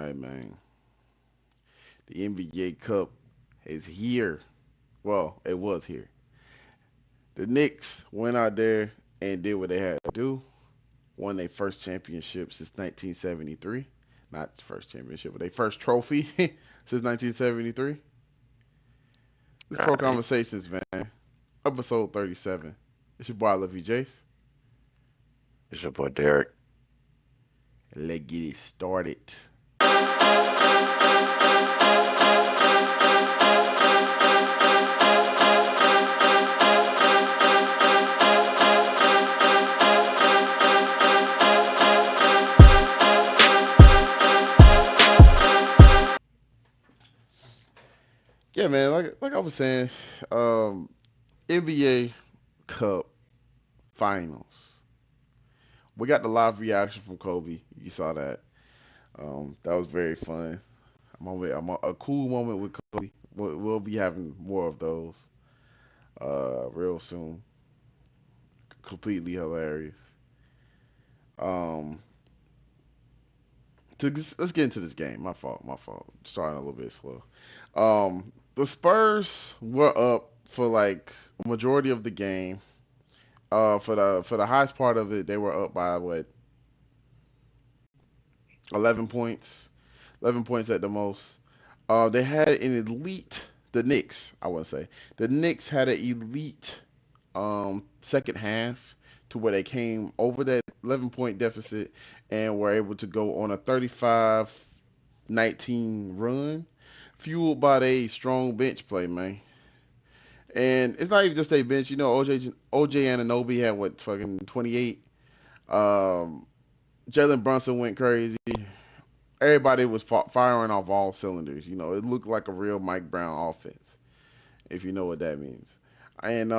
Hey man, the NBA Cup is here. Well, it was here. The Knicks went out there and did what they had to do. Won their first championship since 1973. Not first championship, but their first trophy since 1973. This All Pro right. Conversations, man. Episode 37. It's your boy, I Love You, Jace. It's your boy Derek. Let's get it started. Yeah, man. Like I was saying, um, NBA Cup Finals. We got the live reaction from Kobe. You saw that. That was very fun. A cool moment with Kobe. We'll be having more of those real soon. Completely hilarious. Um, let's get into this game. My fault. My fault. Starting a little bit slow. The Spurs were up for like a majority of the game. For the highest part of it, they were up by what 11 points, 11 points at the most. They had an elite. The Knicks, I would say, the Knicks had an elite second half to where they came over that 11-point deficit and were able to go on a 35-19 run, fueled by a strong bench play, man. And it's not even just a bench. You know, OJ Ananobi had what fucking 28. Um, Jalen Brunson went crazy. Everybody was firing off all cylinders. You know, it looked like a real Mike Brown offense, if you know what that means. And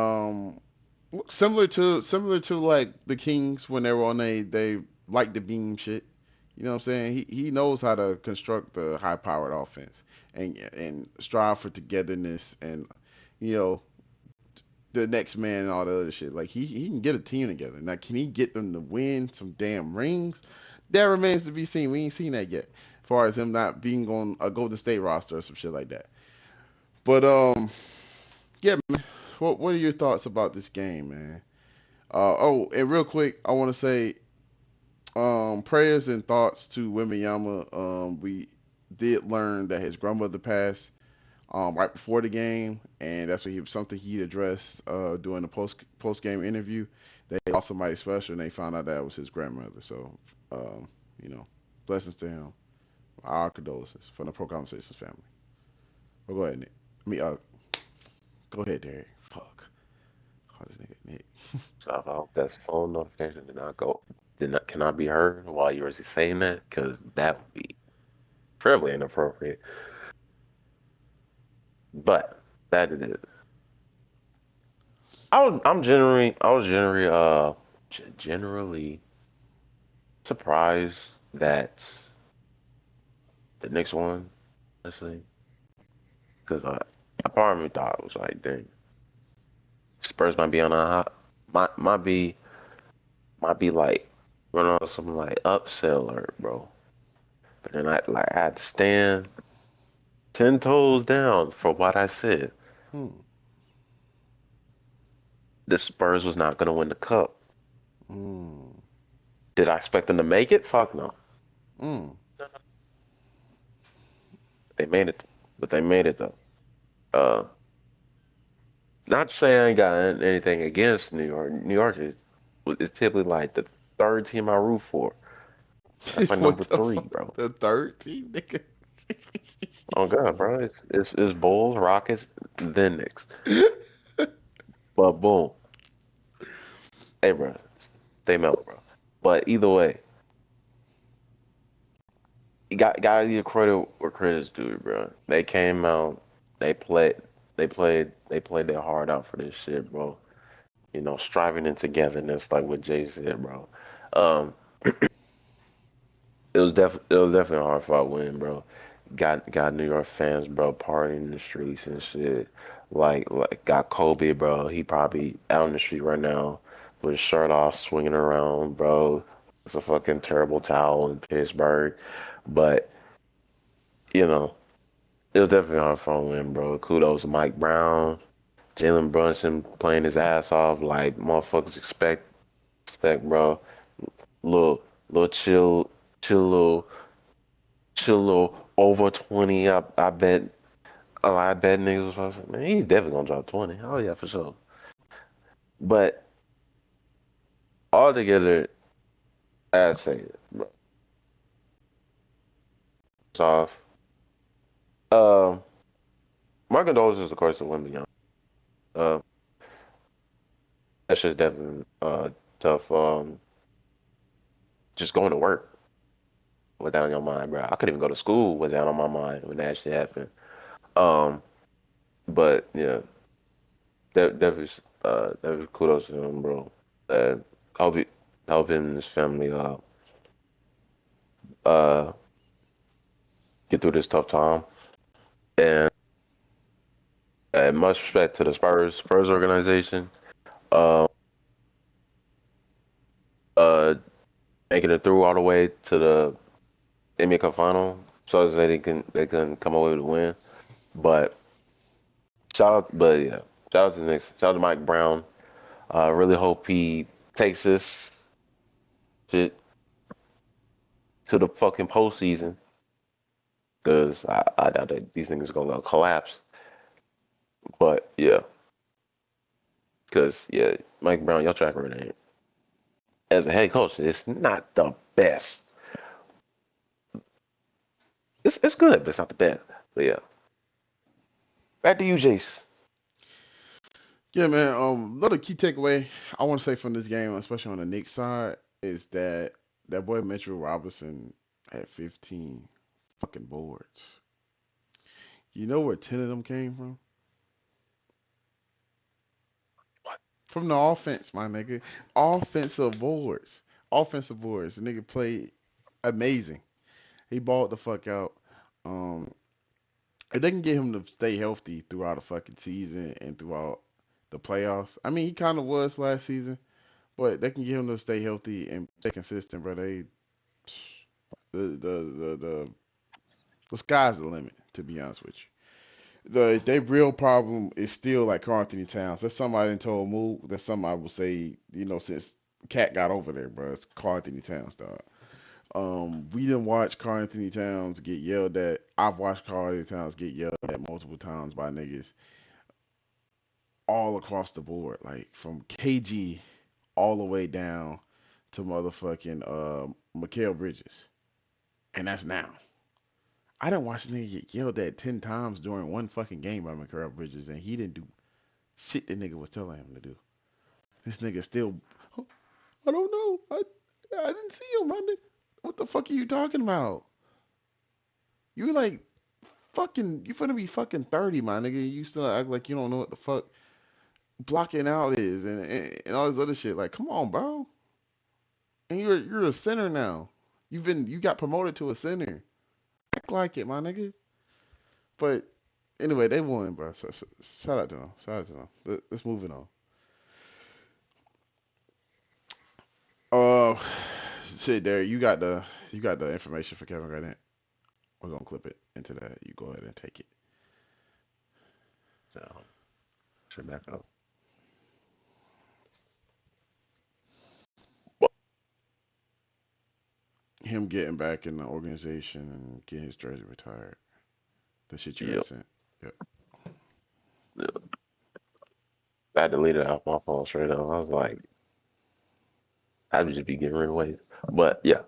similar to like the Kings when they were on they like the beam shit. You know what I'm saying? He knows how to construct the high powered offense and strive for togetherness and you know the next man and all the other shit. Like he can get a team together. Now can he get them to win some damn rings? That remains to be seen. We ain't seen that yet. As far as him not being on a Golden State roster or some shit like that. But yeah, man. What are your thoughts about this game, man? Oh, and real quick, I want to say prayers and thoughts to Wembanyama. We did learn that his grandmother passed right before the game, and that's what something he addressed during the post game interview. They lost somebody special, and they found out that was his grandmother. So, um, you know, blessings to him. Our condolences from the Pro Conversations family. Well, go ahead, Nick. I mean, go ahead, Derek. Fuck. Call this nigga Nick. So I hope that phone notification cannot be heard while you were saying that, because that would be fairly inappropriate. But that is it. I was generally surprised that the Knicks won, honestly, because I part of me thought it was like, dang, Spurs might be on a hot, might be like running on something like upset alert, bro. But then I had to stand 10 toes down for what I said. Hmm. The Spurs was not gonna win the cup. Mm. Did I expect them to make it? Fuck no. Mm. They made it, but they made it though. Uh, Not to say I ain't got anything against New York. New York is typically like the third team I root for. That's like number What the three, fuck? bro. The third team, nigga. Oh god, bro. It's Bulls, Rockets, then Knicks. But boom, hey, bro, they melt, bro. But either way, you gotta give credit where credit's due, bro. They came out, they played, they played their heart out for this shit, bro. You know, striving in togetherness, like what Jay said, bro. Um, it was definitely a hard fought win, bro. Got New York fans, bro, partying in the streets and shit. Like got Kobe, bro. He probably out in the street right now with his shirt off, swinging around, bro. It's a fucking terrible towel in Pittsburgh, but you know, it was definitely a hard fun win, bro. Kudos to Mike Brown, Jalen Brunson playing his ass off like motherfuckers expect, bro. Little little chill little over 20. I bet niggas was like, man, he's definitely gonna drop 20. Oh yeah, for sure. But altogether, I'd say it, bro. Soft. Um, my condolences, of course, to Wimby. Uh, that shit's definitely tough. Just going to work with that on your mind, bro. I couldn't even go to school with that on my mind when that shit happened. Um, but yeah, definitely, definitely kudos to him, bro. Uh, I hope he, I hope him and his family uh get through this tough time. And much respect to the Spurs organization. Uh, uh, making it through all the way to the NBA Cup final, so as they can come away with a win. But but yeah, shout out to the Knicks. Shout out to Mike Brown. I really hope he takes this shit to the fucking postseason, because I doubt that these niggas gonna collapse. But yeah, because yeah, Mike Brown, your track record ain't, as a head coach, it's not the best. It's good, but it's not the best. But yeah, back to you, Jace. Yeah, man. Another key takeaway I want to say from this game, especially on the Knicks side, is that that boy Mitchell Robinson had 15 fucking boards. You know where 10 of them came from? What? From the offense, my nigga. Offensive boards. Offensive boards. The nigga played amazing. He balled the fuck out. Um, if they can get him to stay healthy throughout the fucking season and throughout the playoffs, I mean, he kind of was last season, but they can get him to stay healthy and stay consistent, bro. The sky's the limit, to be honest with you. Their real problem is still like Karl Anthony Towns. That's something I didn't told Mook. That's something I would say, since Cat got over there, bro. It's Karl Anthony Towns, dog. We didn't watch Karl Anthony Towns get yelled at. I've watched Karl Anthony Towns get yelled at multiple times by niggas all across the board, like from KG all the way down to motherfucking Mikal Bridges, and that's now. I didn't watch a nigga get yelled at 10 times during one fucking game by Mikal Bridges, and he didn't do shit the nigga was telling him to do. This nigga still, "Oh, I don't know. I didn't see him. What the fuck are you talking about? You like fucking, you finna be fucking 30, my nigga. You still act like you don't know what the fuck blocking out is and all this other shit. Like, come on, bro. And you're a center now. You got promoted to a center. Act like it, my nigga. But anyway, they won, bro. So shout out to them. Shout out to them. Let's move it on. Uh, shit, there. You got the information for Kevin Garnett. We're gonna clip it into that. You go ahead and take it. So, shit back up. Well, Him getting back in the organization and getting his jersey retired. The shit you had yep, sent. Yep. yep. I deleted it off my phone straight up. I was like, I'd just be getting rid of ways. But yeah.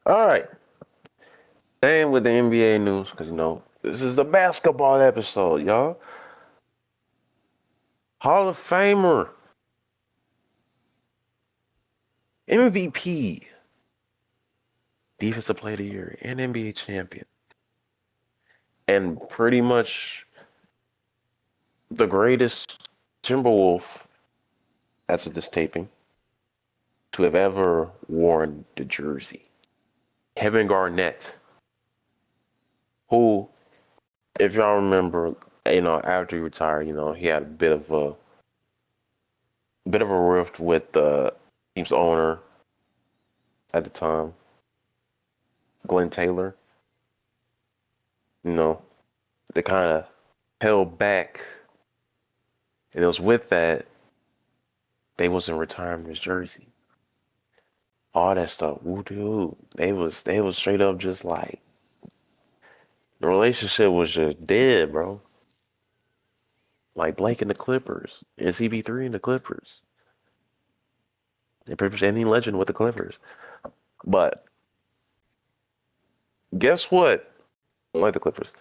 All right. Staying with the NBA news, because this is a basketball episode, y'all. Hall of Famer, MVP, Defensive Player of the Year, and NBA champion. And pretty much the greatest Timberwolf, as of this taping, to have ever worn the jersey. Kevin Garnett, who, if y'all remember, after he retired, he had a bit of a rift with the team's owner at the time, Glenn Taylor. You know, they kind of held back, and it was with that they wasn't retiring his jersey. All that stuff. Woo dude. They was straight up just like the relationship was just dead, bro. Like Blake and the Clippers and CB3 and the Clippers. And pretty much any legend with the Clippers. But guess what? Like the Clippers.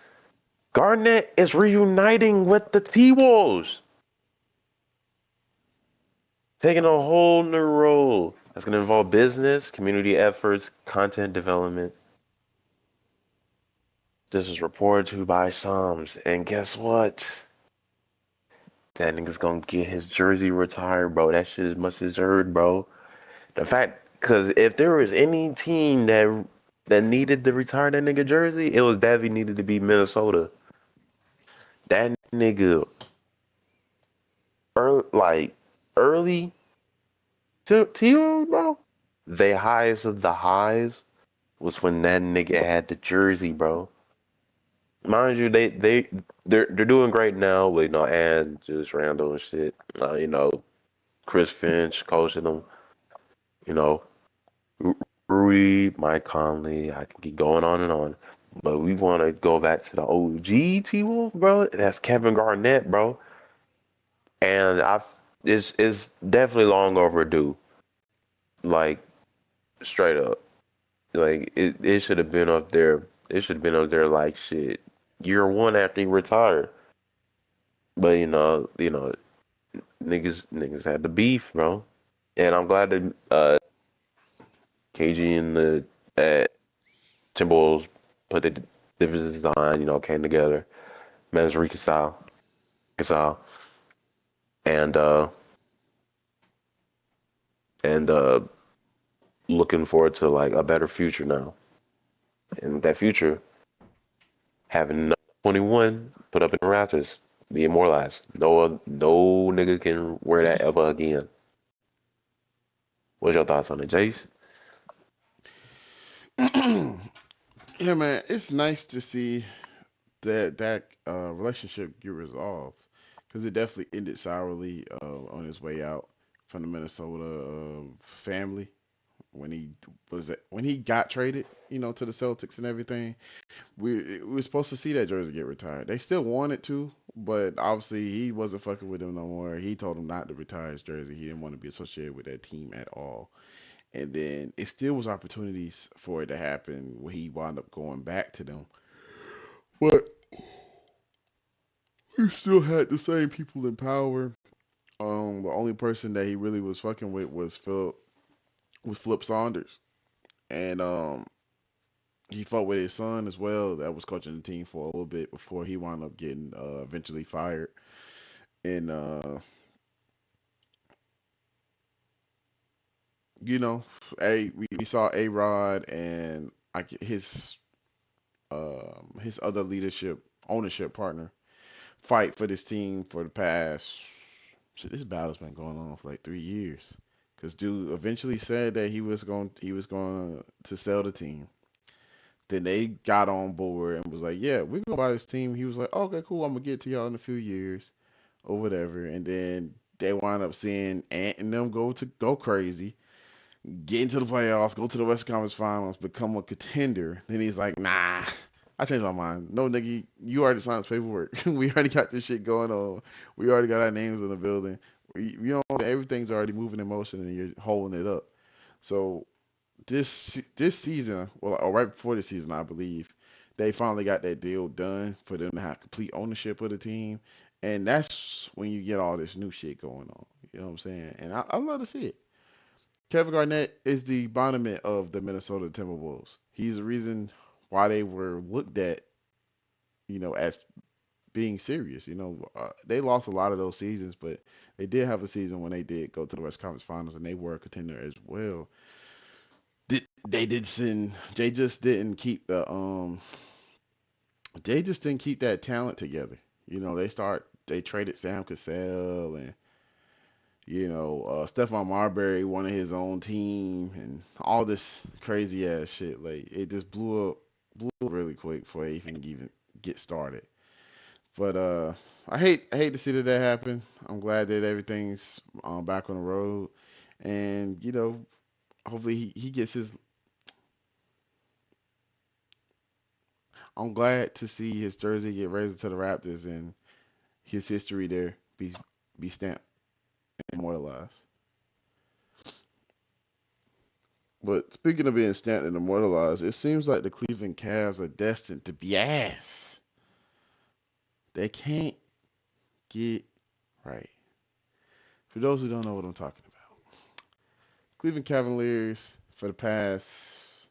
Garnett is reuniting with the T-Wolves, taking a whole new role. That's going to involve business, community efforts, content development. This is reported to by Psalms. And guess what? That nigga's going to get his jersey retired, bro. That shit is much deserved, bro. The fact, because if there was any team that needed to retire that nigga jersey, it was definitely needed to be Minnesota. That nigga, like, early to bro. The highest of the highs was when that nigga had the jersey, bro. Mind you, they're doing great now with and just Randall and shit. Chris Finch coaching them. You know, Rui, Mike Conley. I can keep going on and on. But we want to go back to the OG T Wolf, bro. That's Kevin Garnett, bro. And it's definitely long overdue. Like straight up. Like it should have been up there. It should have been up there like shit. Year one after he retired. But niggas had the beef, bro. And I'm glad that KG and the Timberwolves put the differences on, came together, managed to reconcile, and and looking forward to like a better future now. And that future having 21 put up in the Raptors, be immortalized. No nigga can wear that ever again. What's your thoughts on it, Jace? Yeah, man, it's nice to see that relationship get resolved because it definitely ended sourly on his way out from the Minnesota family when when he got traded, to the Celtics and everything. We were supposed to see that jersey get retired. They still wanted to, but obviously he wasn't fucking with them no more. He told them not to retire his jersey. He didn't want to be associated with that team at all. And then it still was opportunities for it to happen where he wound up going back to them. But he still had the same people in power. The only person that he really was fucking with was Flip Saunders, and he fought with his son as well. That was coaching the team for a little bit before he wound up getting eventually fired. And you know, we saw A Rod and his other leadership ownership partner fight for this team for the past shit. This battle's been going on for like 3 years. Cause dude eventually said that he was going to sell the team. Then they got on board and was like, "Yeah, we're gonna buy this team." He was like, "Okay, cool. I'm gonna get to y'all in a few years or whatever." And then they wind up seeing Ant and them go crazy, get into the playoffs, go to the Western Conference Finals, become a contender. Then he's like, "Nah, I changed my mind. No, nigga, you already signed this paperwork. We already got this shit going on. We already got our names in the building. Everything's already moving in motion, and you're holding it up." So this season, well, or right before the season, I believe, they finally got that deal done for them to have complete ownership of the team, and that's when you get all this new shit going on. You know what I'm saying? And I love to see it. Kevin Garnett is the embodiment of the Minnesota Timberwolves. He's the reason why they were looked at, as being serious. They lost a lot of those seasons, but they did have a season when they did go to the West Conference Finals, and they were a contender as well. They did send. They just didn't keep that talent together. They traded Sam Cassell and Stephon Marbury wanted his own team and all this crazy ass shit. Like it just blew up really quick before they even get started. But I hate to see that happen. I'm glad that everything's back on the road, and hopefully he gets his. I'm glad to see his jersey get raised to the Raptors and his history there be stamped and immortalized. But speaking of being stamped and immortalized, it seems like the Cleveland Cavs are destined to be ass. They can't get right. For those who don't know what I'm talking about, Cleveland Cavaliers for the past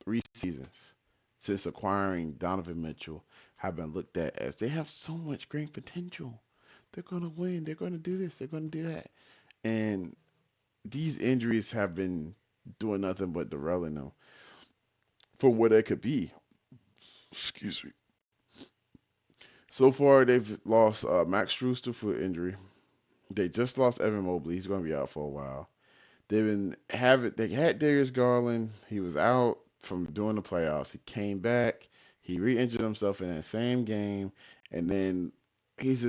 3 seasons since acquiring Donovan Mitchell have been looked at as they have so much great potential. They're going to win. They're going to do this. They're going to do that. And these injuries have been doing nothing but derailing them from where they could be. Excuse me. So far, they've lost Max Strus for injury. They just lost Evan Mobley. He's going to be out for a while. They had Darius Garland. He was out from doing the playoffs. He came back. He re-injured himself in that same game, and then he's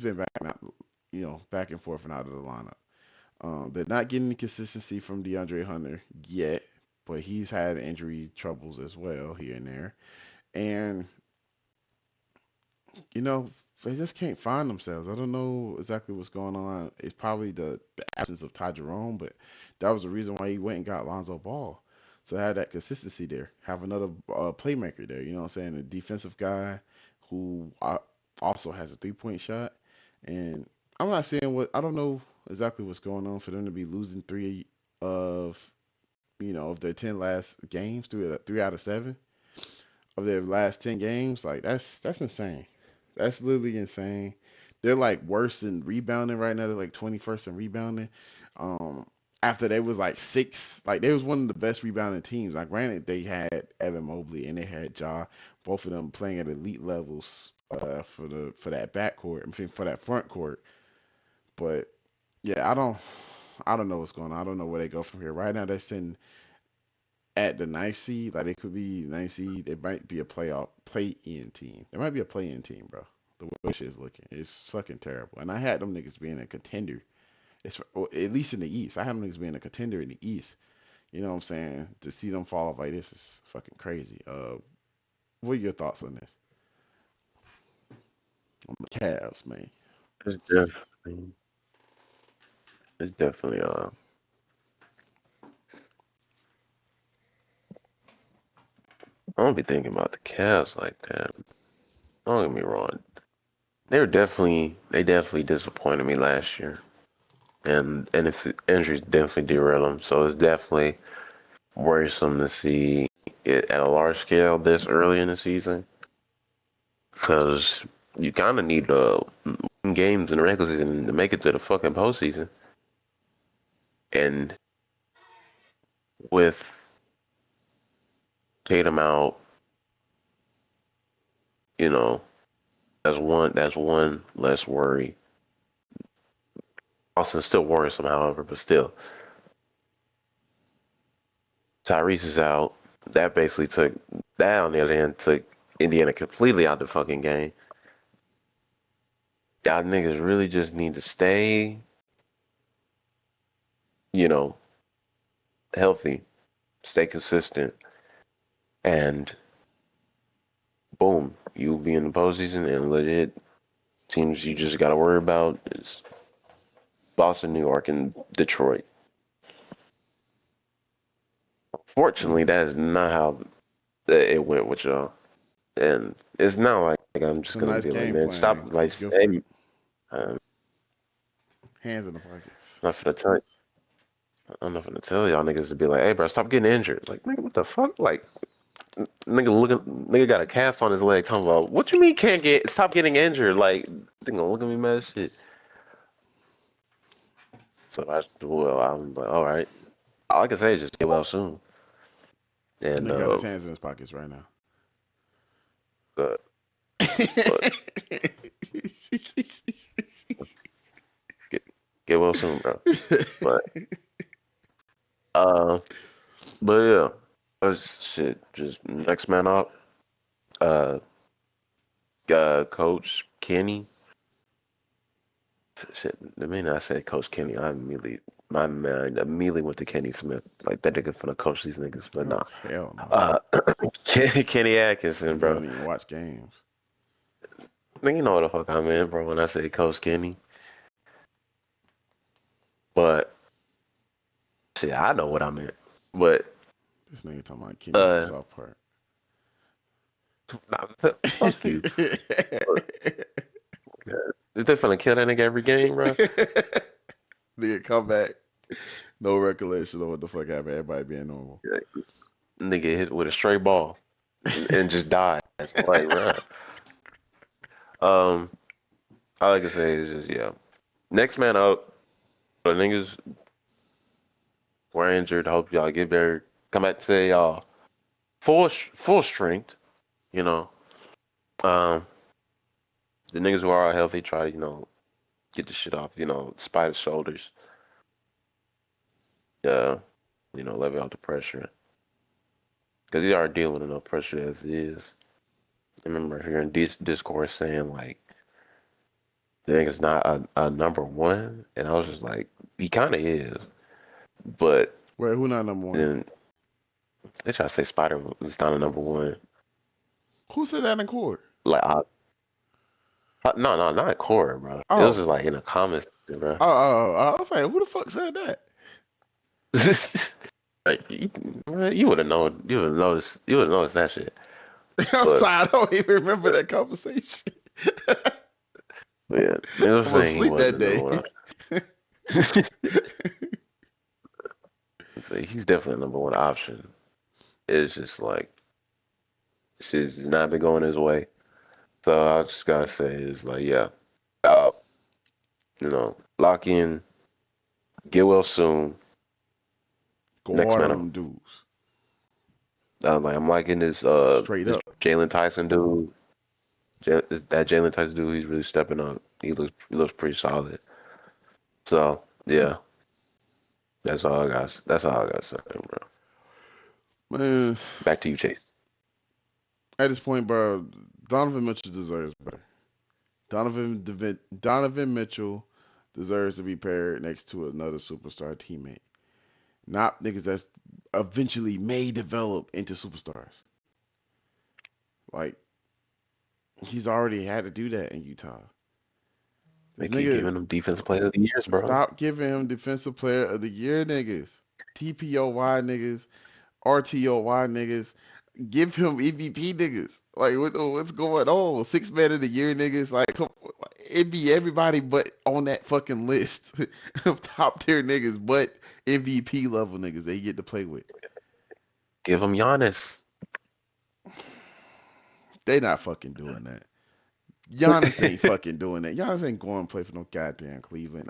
been back out, back and forth and out of the lineup. They're not getting the consistency from DeAndre Hunter yet, but he's had injury troubles as well here and there. And you know, they just can't find themselves. I don't know exactly what's going on. It's probably the absence of Ty Jerome, but that was the reason why he went and got Lonzo Ball. So have that consistency there. Have another playmaker there. You know what I'm saying? A defensive guy who also has a 3-point shot. And I'm not saying I don't know exactly what's going on for them to be losing of, of their 10 last games, three out of seven of their last 10 games. Like that's insane. That's literally insane. They're like worse in rebounding right now. They're like 21st in rebounding. Um, After they was like six, like they was one of the best rebounding teams. Like granted, they had Evan Mobley and they had Ja, both of them playing at elite levels for that backcourt. I mean, for that front court. But yeah, I don't know what's going on. I don't know where they go from here. Right now, they're sitting at the ninth seed. Like they could be ninth seed. They might be a play-in team. They might be a play-in team, bro. The way shit is looking, it's fucking terrible. And I had them niggas being a contender. Or at least in the East. I had them niggas being a contender in the East. You know what I'm saying? To see them fall off like this is fucking crazy. What are your thoughts on this? On the Cavs, man. It's definitely, it's definitely. I don't be thinking about the Cavs like that. Don't get me wrong. They definitely disappointed me last year, and it's injuries definitely derailed them. So it's definitely worrisome to see it at a large scale this early in the season, because you kind of need to win games in the regular season to make it to the fucking postseason. And with Tatum out, you know, that's one less worry. Austin's still worrisome, however, but still, Tyrese is out. That basically that on the other hand took Indiana completely out the fucking game. Y'all niggas really just need to stay, you know, healthy, stay consistent, and boom, you'll be in the postseason. And legit teams you just got to worry about is Boston, New York, and Detroit. Fortunately, that is not how it went with y'all. And it's not like I'm It's just a gonna nice be like, game man, plan. stop, like, Good for you. hey, um, Hands in the pockets. not gonna tell you. I'm not gonna tell y'all niggas to be like, hey, bro, stop getting injured. Like, nigga, what the fuck? Like, nigga got a cast on his leg. Talking about what you mean can't stop getting injured? Like, they gonna look at me mad as shit. So I'm like, all right. All I can say is just get well soon. That And nigga got his hands in his pockets right now. but but get get well soon, bro. But uh, but yeah, shit. Just next man up. Uh, Coach Kenny. Shit, the minute I said Coach Kenny, my mind immediately went to Kenny Smith. Like that nigga finna coach these niggas, but Oh nah. hell no. Uh, Kenny Atkinson, You bro. don't even watch games. Nigga, you know what the fuck I mean, bro, when I say Coach Kenny. But shit, I know what I meant. But This nigga talking about Kenny from uh, South Park. fuck you. Is they finna kill that nigga every game, bro? Nigga come back. No recollection of what the fuck happened. Everybody being normal. Like, nigga hit with a stray ball and just dies. Like, bro. Um, all I can say is just yeah. Next man up. The niggas were injured. Hope y'all get better. Come back to y'all full strength. You know. Um, the niggas who are healthy try to get the shit off. Spider shoulders. Yeah. Level out the pressure because you are dealing with enough pressure as it is. I remember hearing discourse saying like the nigga's not a number one, and I was just like, he kind of is, but Wait, who not number one? then they try to say Spider was not a number one. Who said that in court? Like, no, no, not core, bro. It was Oh. just like in the comments, bro. I was like, who the fuck said that? Like, you would have known, you would have noticed that shit. I'm But, sorry, I don't even remember that conversation. but yeah, it was I was saying he asleep that wasn't the number day. one option. So he's definitely a number one option. It's just like shit's not been going his way. So I just gotta say is like, yeah, uh, lock in, get well soon. Go Next hard man on up. them dudes. I'm liking this Straight this up. Jalen Tyson dude. That Jalen Tyson dude, he's really stepping up. He looks pretty solid. So yeah, that's all I got. That's all I got to say, bro. Man, Back to you, Chase. at this point, bro, Donovan Mitchell deserves better. Donovan Mitchell deserves to be paired next to another superstar teammate. Not niggas that's eventually may develop into superstars. Like, he's already had to do that in Utah. They This keep nigga, giving him defensive player of the years, bro. stop giving him defensive player of the year niggas. TPOY niggas, RTOY niggas. Give him EVP niggas. Like what's going on? Six man of the year niggas. Like it be everybody but on that fucking list of top tier niggas, but MVP level niggas they get to play with. Give him Giannis. They not fucking doing that. Giannis ain't fucking doing that. Giannis ain't going to play for no goddamn Cleveland.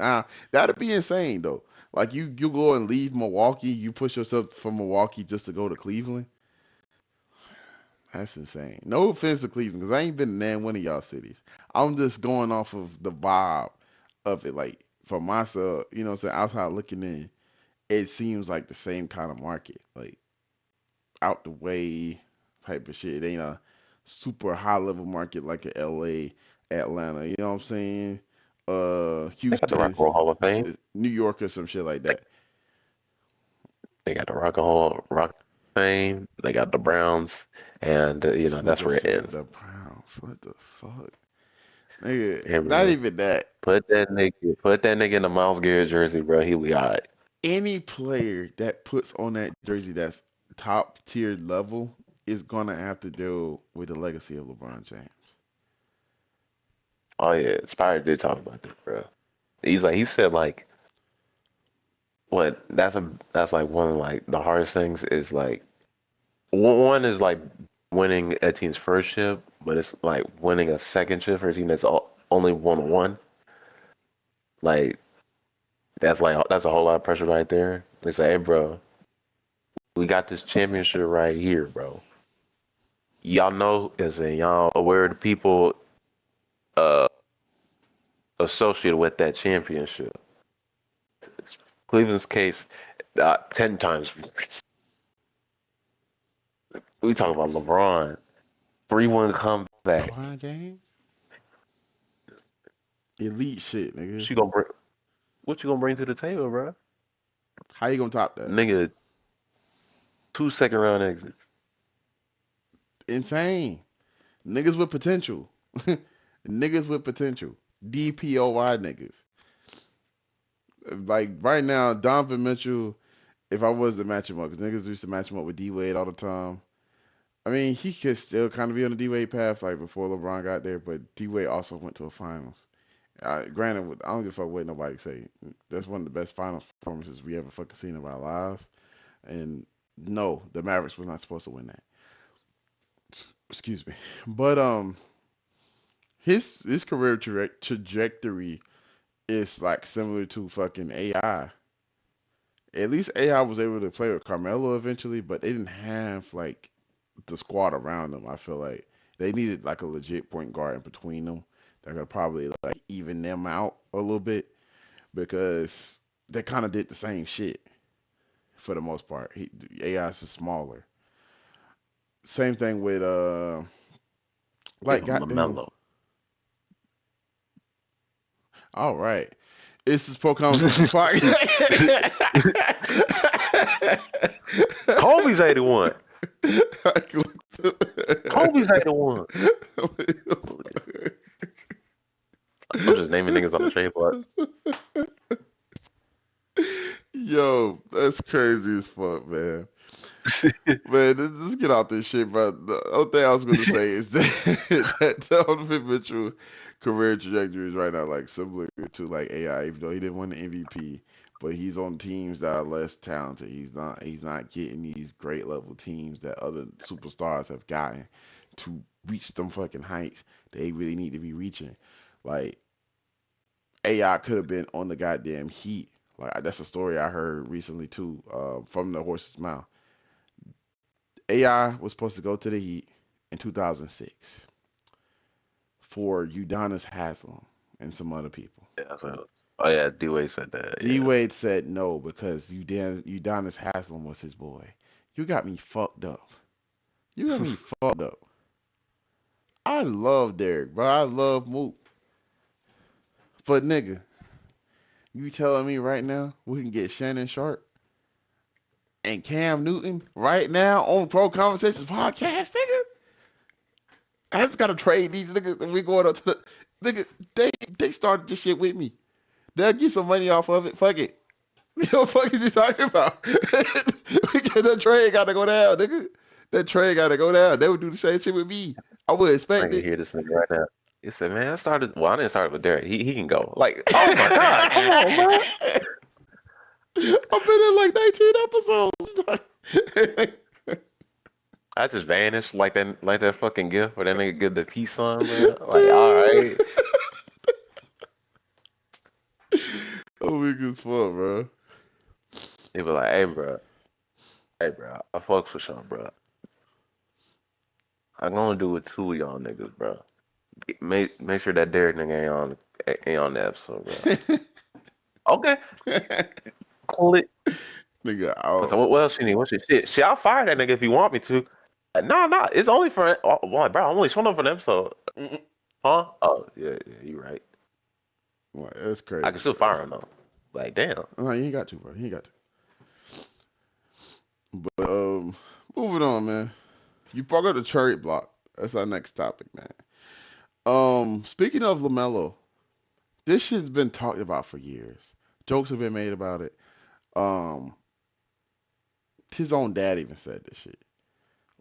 That'd be insane though. Like you go and leave Milwaukee, you push yourself from Milwaukee just to go to Cleveland. That's insane. No offense to Cleveland, because I ain't been in one of y'all cities. I'm just going off of the vibe of it. Like for myself, you know what I'm saying? Outside looking in, it seems like the same kind of market. Like out the way type of shit. It ain't a super high level market like a LA, Atlanta, you know what I'm saying? They got the Rock Houston, and Roll Hall of Fame. New York or some shit like that. They got the Rock of Fame. They got the Browns, and This that's nigga where it said ends. the Browns. What the fuck? Nigga, Hey, not bro, even that. put that nigga in the Miles Garrett jersey, bro. He'll be all right. Any player that puts on that jersey that's top tier level is gonna have to deal with the legacy of LeBron James. Oh yeah, Spire did talk about that, bro. He said like what that's like one of like the hardest things is like one is like winning a team's first chip, but it's like winning a second chip for a team that's only won one. Like that's a whole lot of pressure right there. They say, hey, bro, we got this championship right here, bro. Y'all know, as in y'all aware of the people uh associated with that championship. Cleveland's case, 10 times worse. We talk about LeBron 3-1 comeback. LeBron James, elite shit, nigga. What you gonna bring? What you gonna bring to the table, bro? How you gonna top that? Nigga, 2 second round exits. Insane. Niggas with potential. Niggas with potential. DPOY niggas. Like right now, Donovan Mitchell. If I was to match him up, because niggas used to match him up with D Wade all the time. I mean, he could still kind of be on the D Wade path, like before LeBron got there. But D Wade also went to a finals. Granted, I don't give a fuck what nobody say. That's one of the best finals performances we ever fucking seen in our lives. And no, the Mavericks was not supposed to win that. Excuse me. But his career trajectory is like similar to fucking AI. At least AI was able to play with Carmelo eventually, but they didn't have like the squad around them. I feel like they needed like a legit point guard in between them that could probably like even them out a little bit because they kind of did the same shit for the most part. AI is smaller. Same thing with Give like him goddamn. LaMelo. All right, it's this Pro Conversations podcast. Kobe's 81. Kobe's 81. I'm just naming niggas on the trade block. Yo, that's crazy as fuck, man. Man, let's get out this shit, bro. The only thing I was going to say is that that Donovan Mitchell career trajectory is right now like similar to like AI, even though he didn't win the MVP, but he's on teams that are less talented. He's not getting these great level teams that other superstars have gotten to reach them fucking heights they really need to be reaching. Like AI could have been on the goddamn Heat. Like that's a story I heard recently too, from the horse's mouth. AI was supposed to go to the Heat in 2006 for Udonis Haslam and some other people. Yeah, that's what it was. Oh yeah, D-Wade said that. D Yeah. Wade said no because Udonis Haslam was his boy. You got me fucked up. You got me fucked up. I love Derek, bro. I love Mook. But nigga, you telling me right now we can get Shannon Sharp and Cam Newton right now on Pro Conversations podcast, nigga? I just gotta trade these niggas and we going up to the nigga. They started this shit with me. They'll get some money off of it. Fuck it. What the fuck is you talking about? That trade gotta go down, nigga. That trade gotta go down. They would do the same shit with me. I would I expect can it. hear this nigga right now. He said, "Man, I started. Well, I didn't start with Derek. He can go. Like, oh my god, come on, bro. I've been in like 19 episodes. I just vanished like that fucking gift where that nigga give the peace sign, bro. Like, all right. Oh, weak as fuck, bro. He be like, hey, bro, I fucks with y'all, bro. I'm gonna do it two of y'all niggas, bro. Make sure that Derek nigga ain't on the episode, bro. Okay, click. Nigga, So what else you need? What's your shit? Shit, I'll fire that nigga if you want me to. No, it's only for well, bro. I'm only showing up for an episode. Huh? Oh, yeah, you right. that's crazy. I can still fire him though. Like, damn. You ain't got to, bro. You ain't got to. But moving on, man. You brought up the cherry block. That's our next topic, man. Speaking of LaMelo, this shit's been talked about for years. Jokes have been made about it. Um, his own dad even said this shit.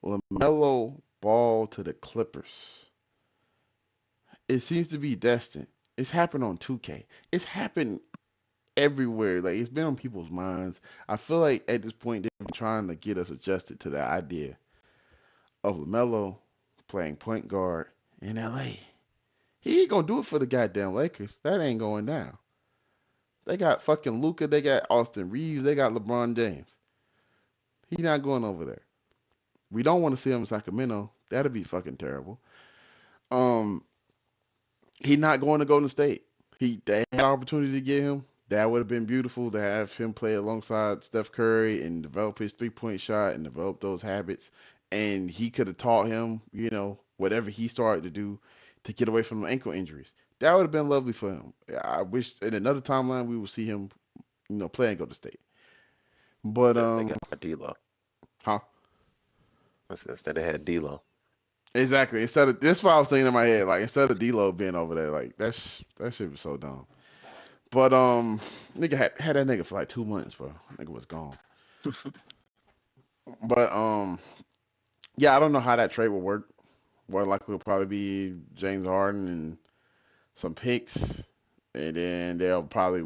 LaMelo ball to the Clippers. It seems to be destined. It's happened on 2K. It's happened everywhere. Like it's been on people's minds. I feel like at this point they're trying to get us adjusted to the idea of LaMelo playing point guard in LA. He ain't gonna do it for the goddamn Lakers. That ain't going down. They got fucking Luca. They got Austin Reeves. They got LeBron James. He not going over there. We don't want to see him in Sacramento. That'd be fucking terrible. Um, he not going to Golden State. They had an opportunity to get him. That would have been beautiful to have him play alongside Steph Curry and develop his 3-point shot and develop those habits. And he could have taught him, whatever he started to do to get away from the ankle injuries. That would have been lovely for him. I wish in another timeline we would see him, play and go to state. But They got D'Lo. huh? Instead they had D'Lo. Exactly. Instead of that's what I was thinking in my head. Like instead of D'Lo being over there, like that shit was so dumb. But nigga had that nigga for like 2 months, bro. Nigga was gone. But yeah, I don't know how that trade will work. More likely will probably be James Harden and some picks, and then they'll probably,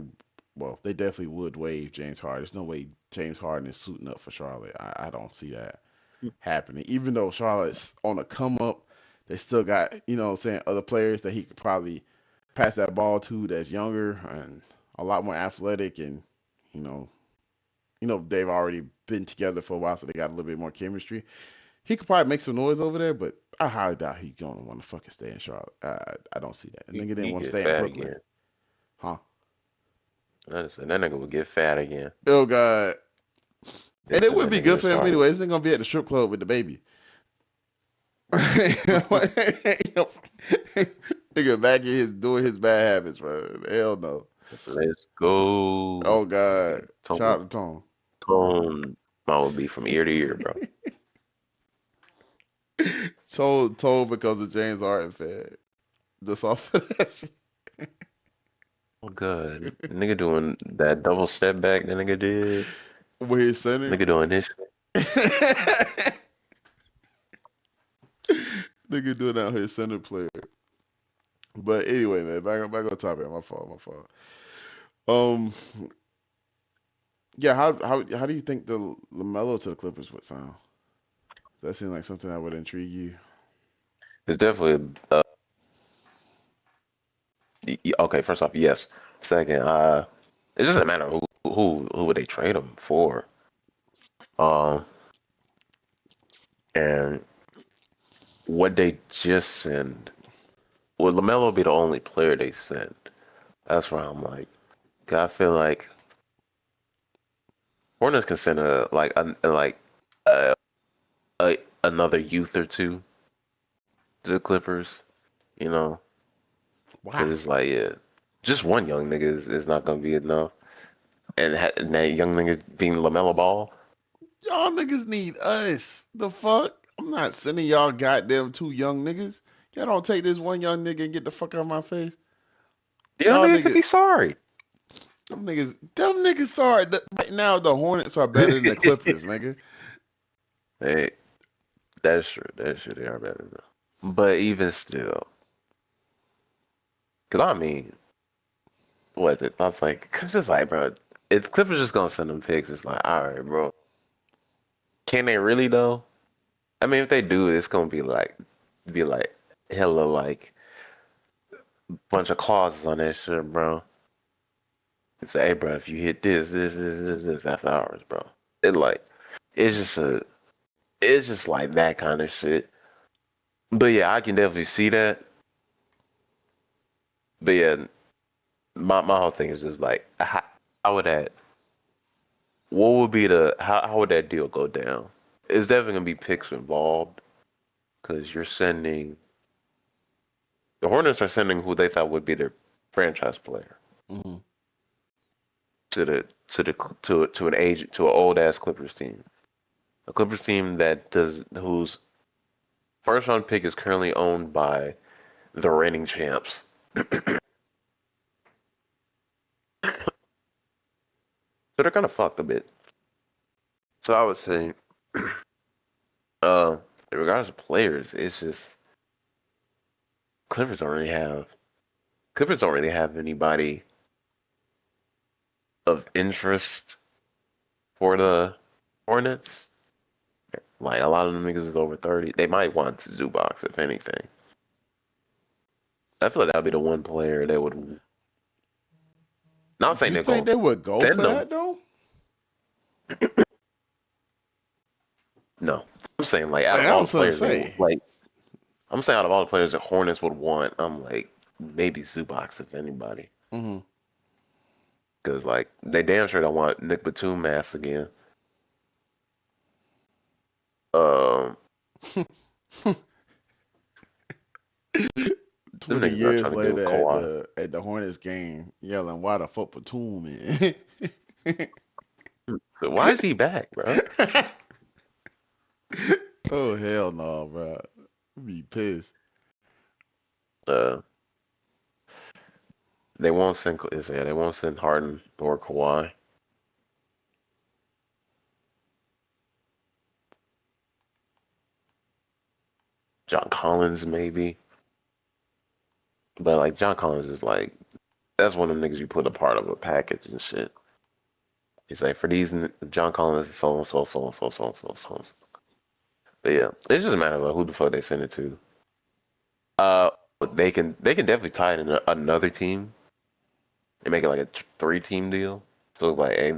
well, they definitely would waive James Harden. There's no way James Harden is suiting up for Charlotte. I don't see that happening. Even though Charlotte's on a come up, they still got, what I'm saying, other players that he could probably pass that ball to that's younger and a lot more athletic, and you know, they've already been together for a while, so they got a little bit more chemistry. He could probably make some noise over there, but I highly doubt he's gonna want to fucking stay in Charlotte. I don't see that. The nigga didn't He want to get stay in fat Brooklyn, again. huh? I said that nigga would get fat again. Oh god, They and it send would that be nigga good to for him Charlotte. anyway. He's not gonna be at the strip club with the baby. Nigga back in his doing his bad habits, bro. Hell no. Let's go. Oh god. Shout Tone, out to Tone. tone. Mine would be from ear to ear, bro. Told because of James Harden fan. Just off of that shit. Oh, good. Nigga doing that double step back that nigga did. With his center. Nigga doing this shit. Nigga doing that with his center player. But anyway, man, back on topic. My fault. Um, yeah. How do you think the Lamelo to the Clippers would sound? That seems like something that would intrigue you. It's definitely okay. First off, yes. Second, it doesn't matter who would they trade him for. Um, and what they just send. Would Lamelo be the only player they send? That's where I'm like, 'cause I feel like Hornets can send a another youth or two to the Clippers, you know, Why? because it's like, yeah, just one young nigga is not gonna be enough, and that young nigga being LaMelo Ball, Y'all niggas need us. The fuck? I'm not sending y'all goddamn two young niggas. Y'all don't take this one young nigga and get the fuck out of my face. the young Y'all nigga could niggas, be sorry. them niggas sorry. Right now, the Hornets are better than the Clippers, nigga. Hey, that's true. That's true. They are better though. But even still, because I mean, what? I was like, because it's like, bro, if Clippers just gonna send them picks, it's like, all right, bro. Can they really though? I mean, if they do, it's gonna be like hella like bunch of clauses on that shit, bro. And say, hey, bro, if you hit this, that's ours, bro. It like, it's just it's just like that kind of shit. But yeah, I can definitely see that. But yeah, my whole thing is just like, how would that? What would be how would that deal go down? It's definitely gonna be picks involved because you're sending the Hornets are sending who they thought would be their franchise player Mm-hmm. to an old ass Clippers team, a Clippers team whose first round pick is currently owned by the reigning champs. So they're kind of fucked a bit. So I would say, uh, in regards to players, it's just Clippers don't really have Clippers don't really have anybody of interest for the Hornets. Like a lot of them niggas is over 30. They might want Zubox if anything. I feel like that'd be the one player that would. Not saying You they're think gonna they would go send for them. that though? No, I'm saying like out Like of I all the was gonna players say. I'm saying out of all the players that Hornets would want, I'm like maybe Zubox if anybody, Mm-hmm. because like they damn sure don't want Nick Batum ass again. Um, Them 20 niggas not years trying to give later Kawhi. at the Hornets game, yelling, "Why the fuck Batum, man?" So why is he back, bro? Oh hell no, bro. Be pissed. Uh, they won't send. Yeah, they won't send Harden or Kawhi. John Collins maybe, but like John Collins is like that's one of them niggas you put a part of a package and shit. He's like for these John Collins is so and so so and so so and so so. But yeah, it's just a matter of like, who the fuck they send it to. Uh, they can definitely tie it in another team and make it like a three-team deal. So like, hey,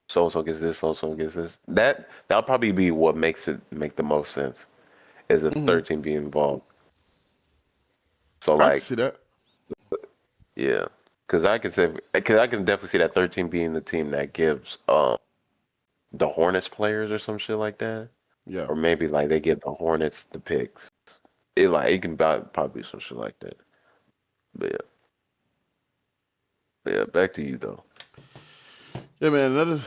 so and so gets this, so and so gets this. That'll probably be what makes it make the most sense is the Hmm. third team being involved. So I can like, see that. yeah, because I can definitely see that third team being the team that gives the Hornets players or some shit like that, Yeah. or maybe like they give the Hornets the picks. It can probably be some shit like that. But yeah, back to you though. Yeah, man.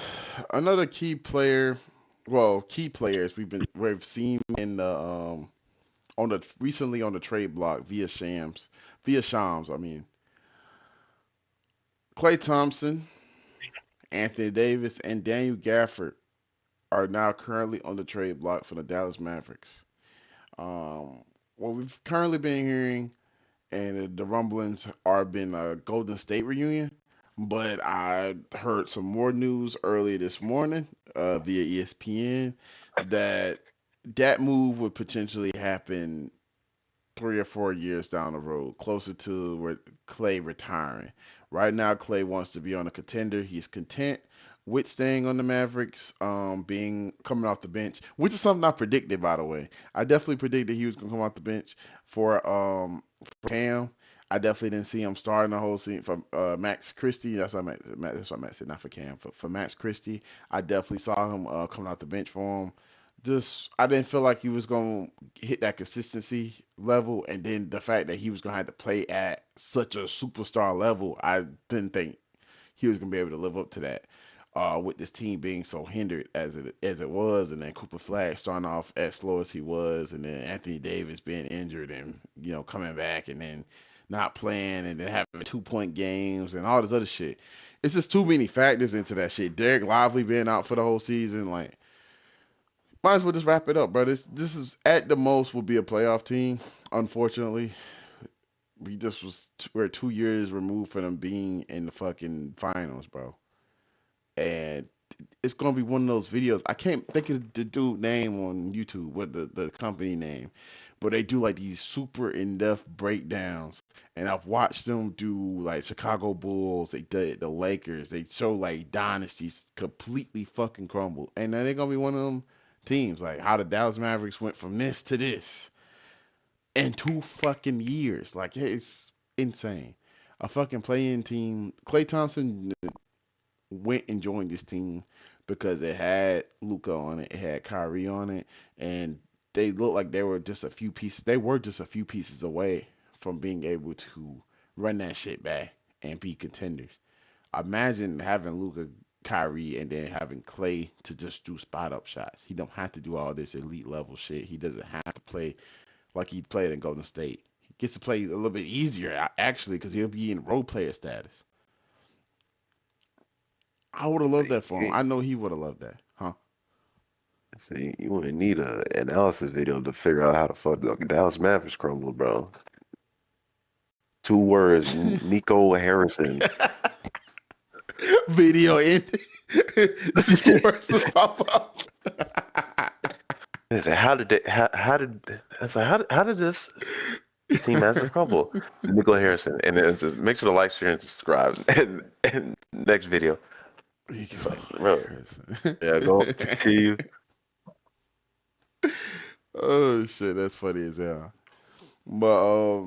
Another key player. Well, key players we've seen in the on the recently on the trade block via Shams. I mean, Klay Thompson, Anthony Davis, and Daniel Gafford are now currently on the trade block for the Dallas Mavericks. What we've currently been hearing and the rumblings are been a Golden State reunion. But I heard some more news earlier this morning via ESPN that that move would potentially happen 3 or 4 years down the road, closer to where Clay retiring. Right now, Clay wants to be on a contender. He's content with staying on the Mavericks, being coming off the bench, which is something I predicted, by the way. I definitely predicted he was gonna come off the bench for Cam. I definitely didn't see him starting the whole scene for Max Christie. That's what Max said, not for Cam. For Max Christie, I definitely saw him coming off the bench for him. Just I didn't feel like he was gonna hit that consistency level, and then the fact that he was gonna have to play at such a superstar level, I didn't think he was gonna be able to live up to that. With this team being so hindered as it was, and then Cooper Flag starting off as slow as he was, and then Anthony Davis being injured and coming back, and then not playing, and then having 2 point games and all this other shit. It's just too many factors into that shit. Derek Lively being out for the whole season, like might as well just wrap it up, bro. This is at the most will be a playoff team. Unfortunately, we're 2 years removed from them being in the fucking finals, bro. And it's gonna be one of those videos. I can't think of the dude name on YouTube, what the company name, but they do like these super in depth breakdowns. And I've watched them do like Chicago Bulls. They did the Lakers. They show like dynasties completely fucking crumble. And then they're gonna be one of them teams like how the Dallas Mavericks went from this to this in 2 fucking years. Like it's insane. A fucking playing team. Klay Thompson went and joined this team because it had Luca on it, it had Kyrie on it, and they looked like they were just a few pieces. They were just a few pieces away from being able to run that shit back and be contenders. Imagine having Luca, Kyrie, and then having Clay to just do spot up shots. He don't have to do all this elite level shit. He doesn't have to play like he played in Golden State. He gets to play a little bit easier actually because he'll be in role player status. I would have loved that for him. You, I know he would have loved that, huh? see, you wouldn't need a analysis video to figure out how the fuck the Dallas Mavericks crumbled, bro. 2 words, Nico Harrison. Video in. Two words to pop up. They said, how did I was like, how did this team Mavericks crumble? Nico Harrison, and then just make sure to like, share, and subscribe. And next video, He it's go, like, bro, Harrison. yeah, go continue. Oh shit, that's funny as hell. But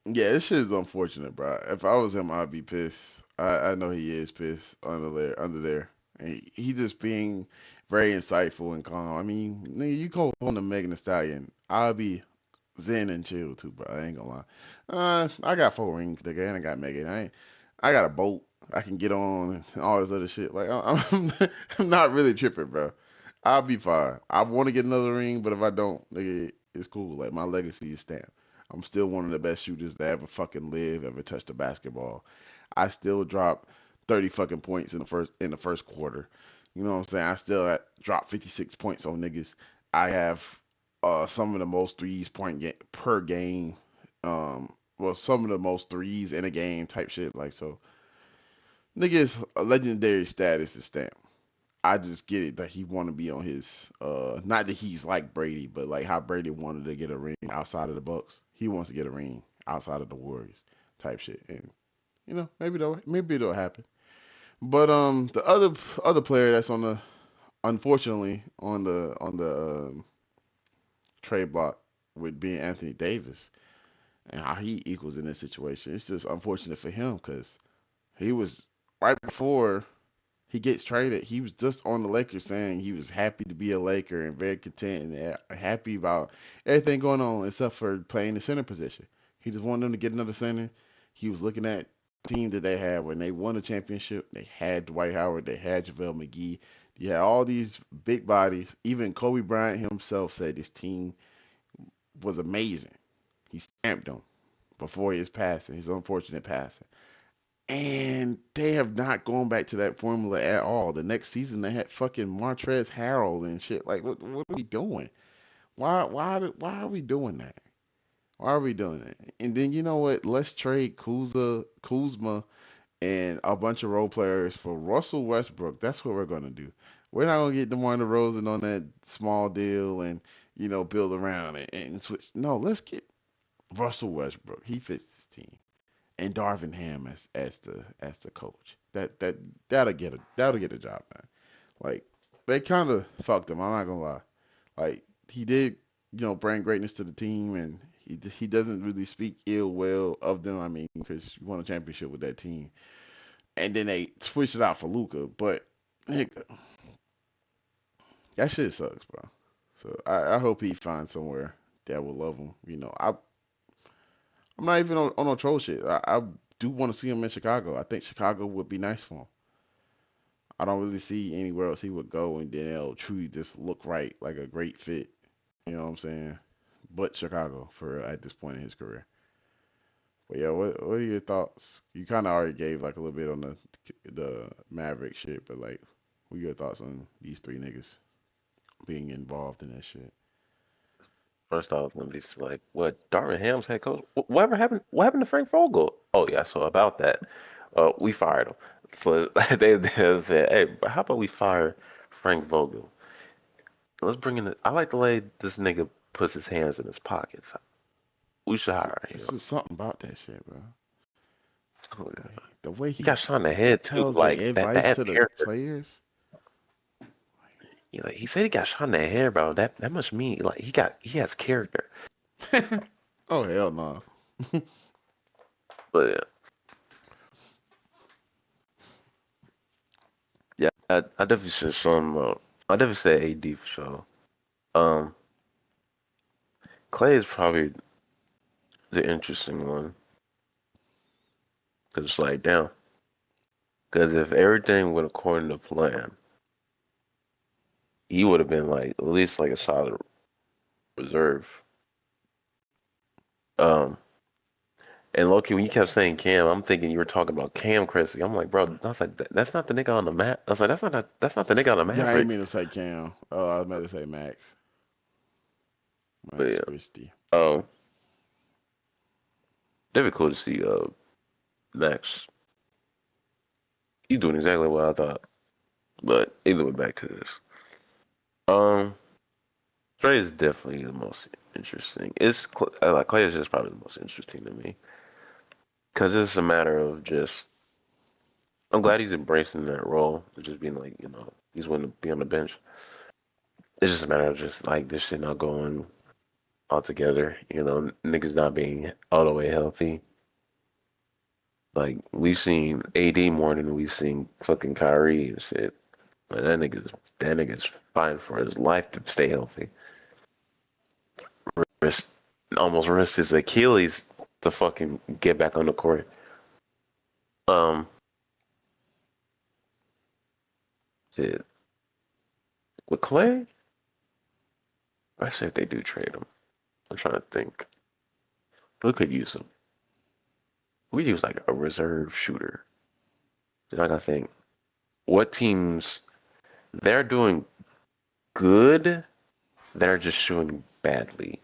yeah, this shit is unfortunate, bro. If I was him, I'd be pissed. I know he is pissed under there. And he just being very insightful and calm. I mean, nigga, you go on the Megan Thee Stallion. I'll be. zen and chill too, bro. I ain't gonna lie. I got 4 rings, nigga, and I got Megan. I got a boat I can get on and all this other shit. Like I'm, I'm not really tripping, bro. I'll be fine. I want to get another ring, but if I don't, nigga, it's cool. Like my legacy is stamped. I'm still one of the best shooters that ever fucking live, ever touched a basketball. I still drop 30 fucking points in the first quarter. You know what I'm saying? I still drop 56 points on niggas. I have some of the most threes per game. Well, some of the most threes in a game type shit. Like so, niggas a legendary status is stamped. I just get it that he want to be on his not that he's like Brady, but like how Brady wanted to get a ring outside of the Bucks. He wants to get a ring outside of the Warriors type shit. And maybe it'll happen. But the other player that's on the unfortunately on the trade block with being Anthony Davis and how he equals in this situation. It's just unfortunate for him because he was right before he gets traded. He was just on the Lakers saying he was happy to be a Laker and very content and happy about everything going on except for playing the center position. He just wanted them to get another center. He was looking at the team that they had when they won the championship. They had Dwight Howard. They had JaVale McGee. You had all these big bodies. Even Kobe Bryant himself said this team was amazing. He stamped them before his passing, his unfortunate passing. And they have not gone back to that formula at all. The next season they had fucking Montrezl Harrell and shit. Like what are we doing? Why are we doing that? Why are we doing that? And then you know what? Let's trade Kuzma and a bunch of role players for Russell Westbrook. That's what we're gonna do. We're not gonna get DeMar DeRozan on that small deal and build around it and switch. No, let's get Russell Westbrook. He fits this team and Darvin Ham as the coach. That'll get a job done. Like they kind of fucked him. I'm not gonna lie. Like he did, bring greatness to the team, and he doesn't really speak ill will of them. I mean, because you won a championship with that team, and then they switched it out for Luca. But nigga, that shit sucks, bro. So I hope he finds somewhere that will love him. I'm not even on no troll shit. I do want to see him in Chicago. I think Chicago would be nice for him. I don't really see anywhere else he would go and then it'll truly just look right, like a great fit. You know what I'm saying? But Chicago for at this point in his career. But yeah, what are your thoughts? You kind of already gave like a little bit on the Maverick shit, but like, what are your thoughts on these three niggas being involved in that shit? First, I was gonna be like, "What? Darvin Ham's head coach? Whatever happened? What happened to Frank Vogel?" Oh yeah, so about that, we fired him. So they said, "Hey, but how about we fire Frank Vogel? Let's bring in. I like the way this nigga puts his hands in his pockets. We should hire him. It's just something about that shit, bro. Like, the way He he got shot in the head too. tells the Like that. advice That's to the character. players. He said he got shot in the head, bro. That must mean like he has character. Oh hell no. But yeah, I definitely said some. I definitely said AD for sure. Um, Clay is probably the interesting one because it's like down. Because if everything went according to plan, he would have been like at least like a solid reserve. Um, and Loki, when you kept saying Cam, I'm thinking you were talking about Cam Cressy. I'm like, bro, that's like that's not the nigga on the map. I was like, that's not the nigga on the Yeah, I ain't Mavericks. mean to say Cam. Oh, I was meant to say Max. But Max yeah, Christie. um, difficult to see Max. He's doing exactly what I thought. But either way, back to this. Um, Trey is definitely the most interesting. Like Clay is just probably the most interesting to me because it's a matter of just. I'm glad he's embracing that role of just being like he's willing to be on the bench. It's just a matter of just like this shit not going all together. Niggas not being all the way healthy. Like we've seen AD more than we've seen fucking Kyrie and shit. Like that nigga's fighting for his life to stay healthy. almost risked his Achilles to fucking get back on the court. Um, shit. With Clay, I say if they do trade him, I'm trying to think. Who could use him? We use like a reserve shooter. Then I gotta think. What teams they're doing good, they're just shooting badly.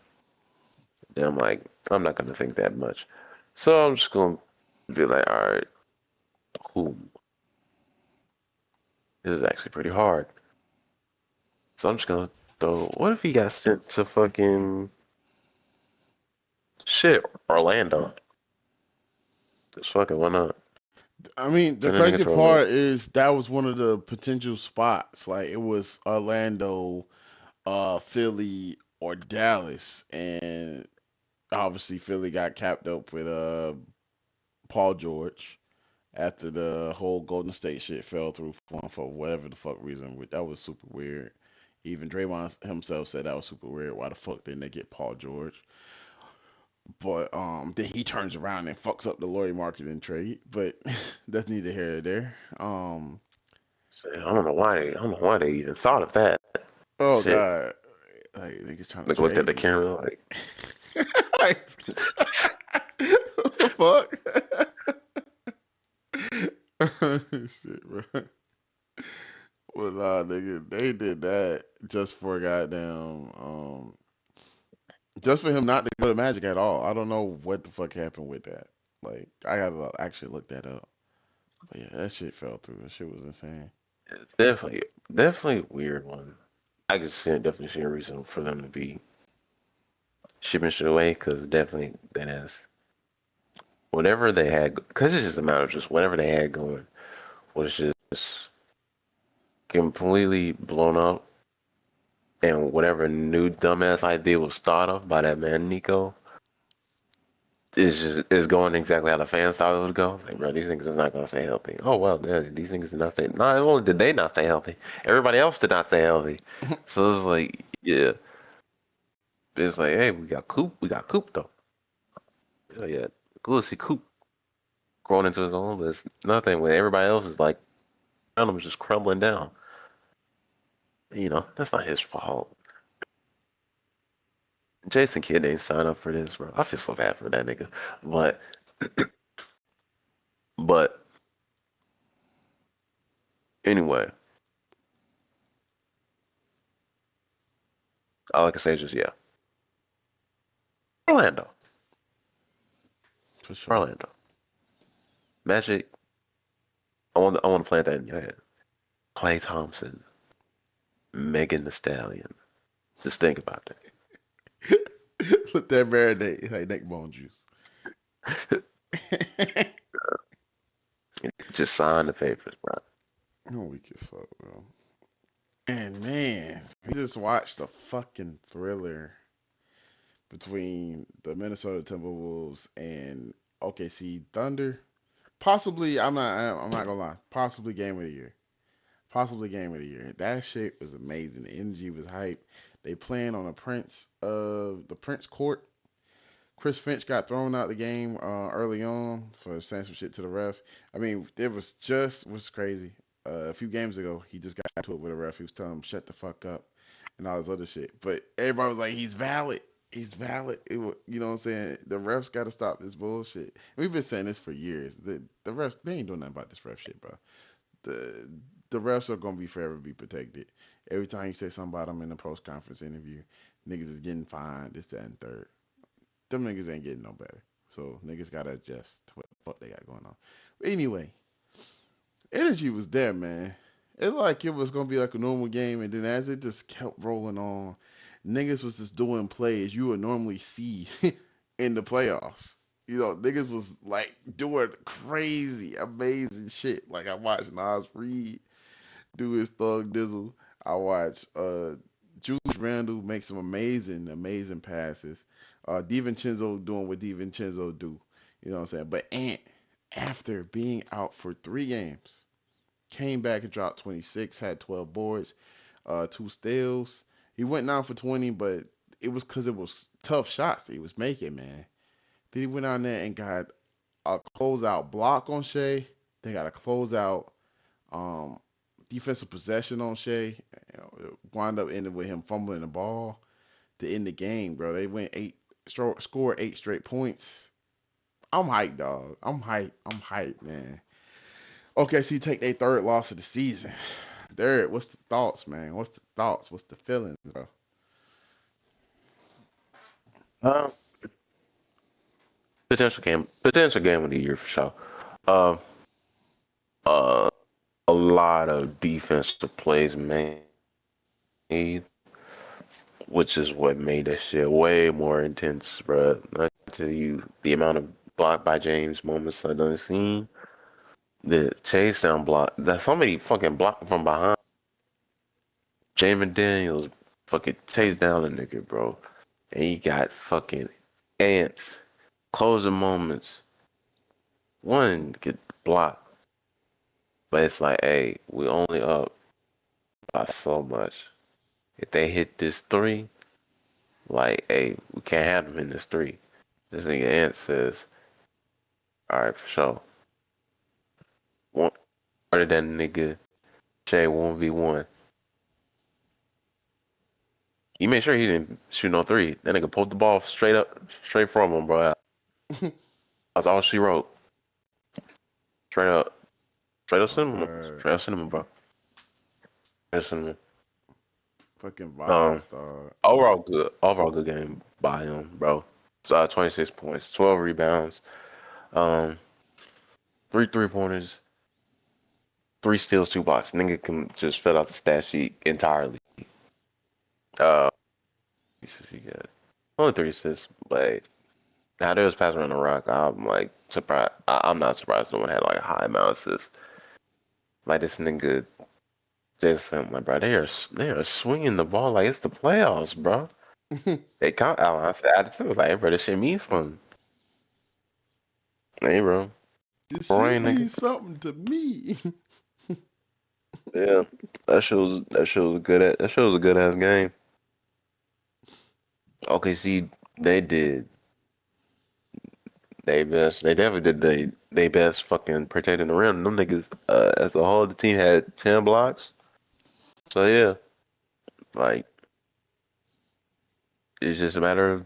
And I'm like, I'm not gonna think that much. So I'm just gonna be like, all right, who? This is actually pretty hard. So I'm just gonna throw. What if he got sent to fucking shit Orlando? Just fucking why not? I mean, the Send a nigga crazy to Orlando. part is that was one of the potential spots. Like it was Orlando, Philly, or Dallas, and obviously Philly got capped up with Paul George after the whole Golden State shit fell through for him for whatever the fuck reason. That was super weird. Even Draymond himself said that was super weird. Why the fuck didn't they get Paul George? But then he turns around and fucks up the Laurie marketing trade. But that's neither here nor there. So, I don't know why they. I don't know why they even thought of that. Oh Shit. god, like niggas trying to Like looked at trade the me. camera like, Like, what the fuck? Shit, bro. Well, nah, nigga, they did that just for goddamn, just for him not to go to Magic at all. I don't know what the fuck happened with that. Like, I gotta actually look that up. But yeah, that shit fell through. That shit was insane. it's definitely a weird one. I could see definitely see a reason for them to be shipping shit away because definitely that is whatever they had. Because it's just a matter of just whatever they had going was just completely blown up, and whatever new dumbass idea was thought of by that man Nico is going exactly how the fans thought it would go. It's like, bro, these niggas is not gonna stay healthy. Oh well, yeah, these niggas did not stay. Not only did they not stay healthy, everybody else did not stay healthy. So it's like, yeah, it's like, hey, we got Coop though. Oh yeah, cool to see Coop growing into his own, but it's nothing when everybody else is like around him is just crumbling down. You know, that's not his fault. Jason Kidd ain't signed up for this, bro. I feel so bad for that nigga. But but anyway, all I can say is just yeah. Orlando. For sure. Orlando. Magic, I want to plant that in your head. Clay Thompson, Megan the Stallion. Just think about Let that marinate like neck bone juice. that. Just sign the papers, bro. I'm weak as fuck, bro. And man, we just watched a fucking thriller between the Minnesota Timberwolves and OKC Thunder. Possibly, I'm not gonna lie. Possibly game of the year. Possibly game of the year. That shit was amazing. The energy was hype. They playing on the Prince court. Chris Finch got thrown out the game early on for saying some shit to the ref. I mean, it was just was crazy. A few games ago, he just got into it with a ref. He was telling him shut the fuck up and all this other shit. But everybody was like, he's valid. He's valid. You know what I'm saying? The refs got to stop this bullshit. We've been saying this for years. The refs they ain't doing nothing about this ref shit, bro. The the refs are gonna be forever be protected. Every time you say something about them in a post conference interview, niggas is getting fined. This, that, and third. Them niggas ain't getting no better. So niggas gotta adjust to what the fuck they got going on. But anyway, energy was there, man. It like it was gonna be like a normal game, and then as it just kept rolling on, niggas was just doing plays you would normally see in the playoffs. You know, niggas was like doing crazy, amazing shit. Like I watched Nas Reed do his thug dizzle. I watched Julius Randle make some amazing, amazing passes. DiVincenzo doing what DiVincenzo do. You know what I'm saying? But Ant, after being out for 3 games, came back and dropped 26, had 12 boards, 2 steals. He went down for 20, but it was because it was tough shots that he was making, man. Then he went on there and got a closeout block on Shea. They got a closeout um, defensive possession on Shea. Wound up ending with him fumbling the ball to end the game, bro. They went scored 8 straight points. I'm hyped, dog. I'm hyped. I'm hyped, man. Okay, so you take their third loss of the season. Derek, what's the thoughts, man? What's the thoughts? What's the feelings, bro? Uh, potential game of the year for sure. Um, uh, a lot of defensive plays made, which is what made that shit way more intense, bro. I tell you, the amount of block by James moments I done seen, the chase down block, that somebody fucking blocked from behind. Jamin Daniels fucking chased down a nigga, bro, and he got fucking ants, closing moments. One get blocked, but it's like, hey, we only up by so much. If they hit this three, like, hey, we can't have them in this three. This nigga Ant says, all right, for sure. One harder than nigga Shay 1v1. He made sure he didn't shoot no three. That nigga pulled the ball straight up, straight from him, bro. That's all she wrote. Straight up. Straight up Oh, cinnamon. word. Straight up cinnamon, bro. Straight up cinnamon. Fucking Um, vibes, dog. overall good. Overall good game by him, bro. So, 26 points, 12 rebounds, um, three three-pointers, three steals, two blocks. Nigga can just fill out the stat sheet entirely. Uh, assists he got. Only three assists, but now there was passing around the rock. I'm like surprised. I'm not surprised no one had like a high amount of assists. Like this nigga Jason, like bro, they are swinging the ball like it's the playoffs, bro. They count. I said, I was like, hey, bro, this shit means something. Hey, bro, This shit Brian, nigga. means something to me. Yeah, that shows a good ass game. Okay, see, they did they best. They definitely did they best fucking protecting the rim. Them niggas, as a whole, the team had 10 blocks. So yeah, like it's just a matter of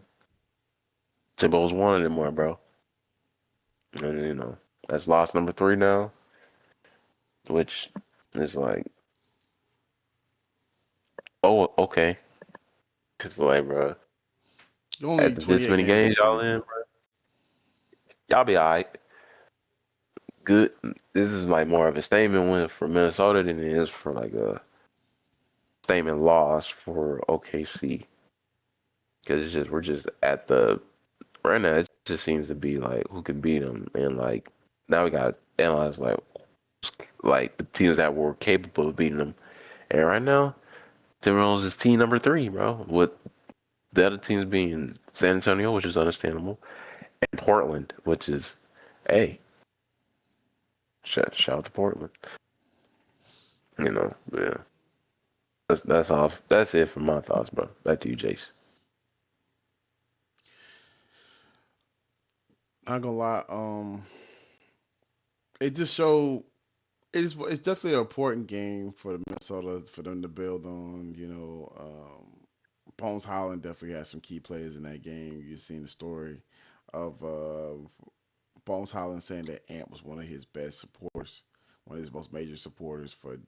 Timbo's wanting it more, bro. And that's loss number three now, which is like, oh, okay. Cause like, bro, Only after this 28 many games in the games y'all season. in, bro, y'all be alright. Good. This is like more of a statement win for Minnesota than it is for like a statement loss for OKC. Because it's just we're just at the right now. It just seems to be like who can beat them, and like now we got to analyze like the teams that were capable of beating them. And right now, Timberwolves is team number three, bro. With the other teams being San Antonio, which is understandable, and Portland, which is, hey, shout out to Portland. Yeah. That's all. That's it for my thoughts, bro. Back to you, Jace. Not gonna lie. It just showed. It's definitely an important game for the Minnesota for them to build on. Bones Holland definitely had some key players in that game. You've seen the story of Bones Holland saying that Ant was one of his best supporters, one of his most major supporters for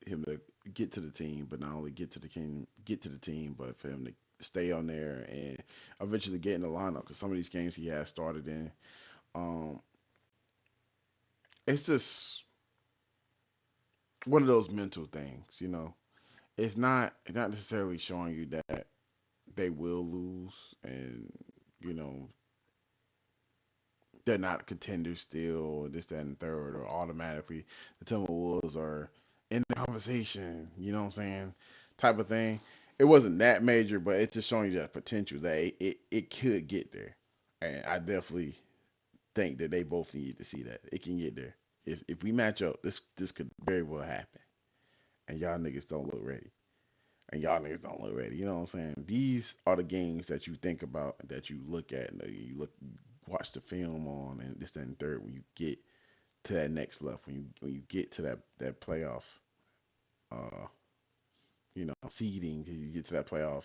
him to get to the team, but not only get to the team, but for him to stay on there and eventually get in the lineup. Because some of these games he has started in, um, it's just one of those mental things. It's not necessarily showing you that they will lose and you know they're not contenders still, or this, that, and the third, or automatically the Timberwolves are in the conversation, you know what I'm saying? Type of thing. It wasn't that major, but it's just showing you that potential that it could get there. And I definitely think that they both need to see that. It can get there. If we match up, this could very well happen. And y'all niggas don't look ready. and y'all niggas don't look ready. You know what I'm saying? These are the games that you think about, that you look at, and you watch the film on, and this and third when you get to that next level, when you get to that playoff, uh, seeding, you get to that playoff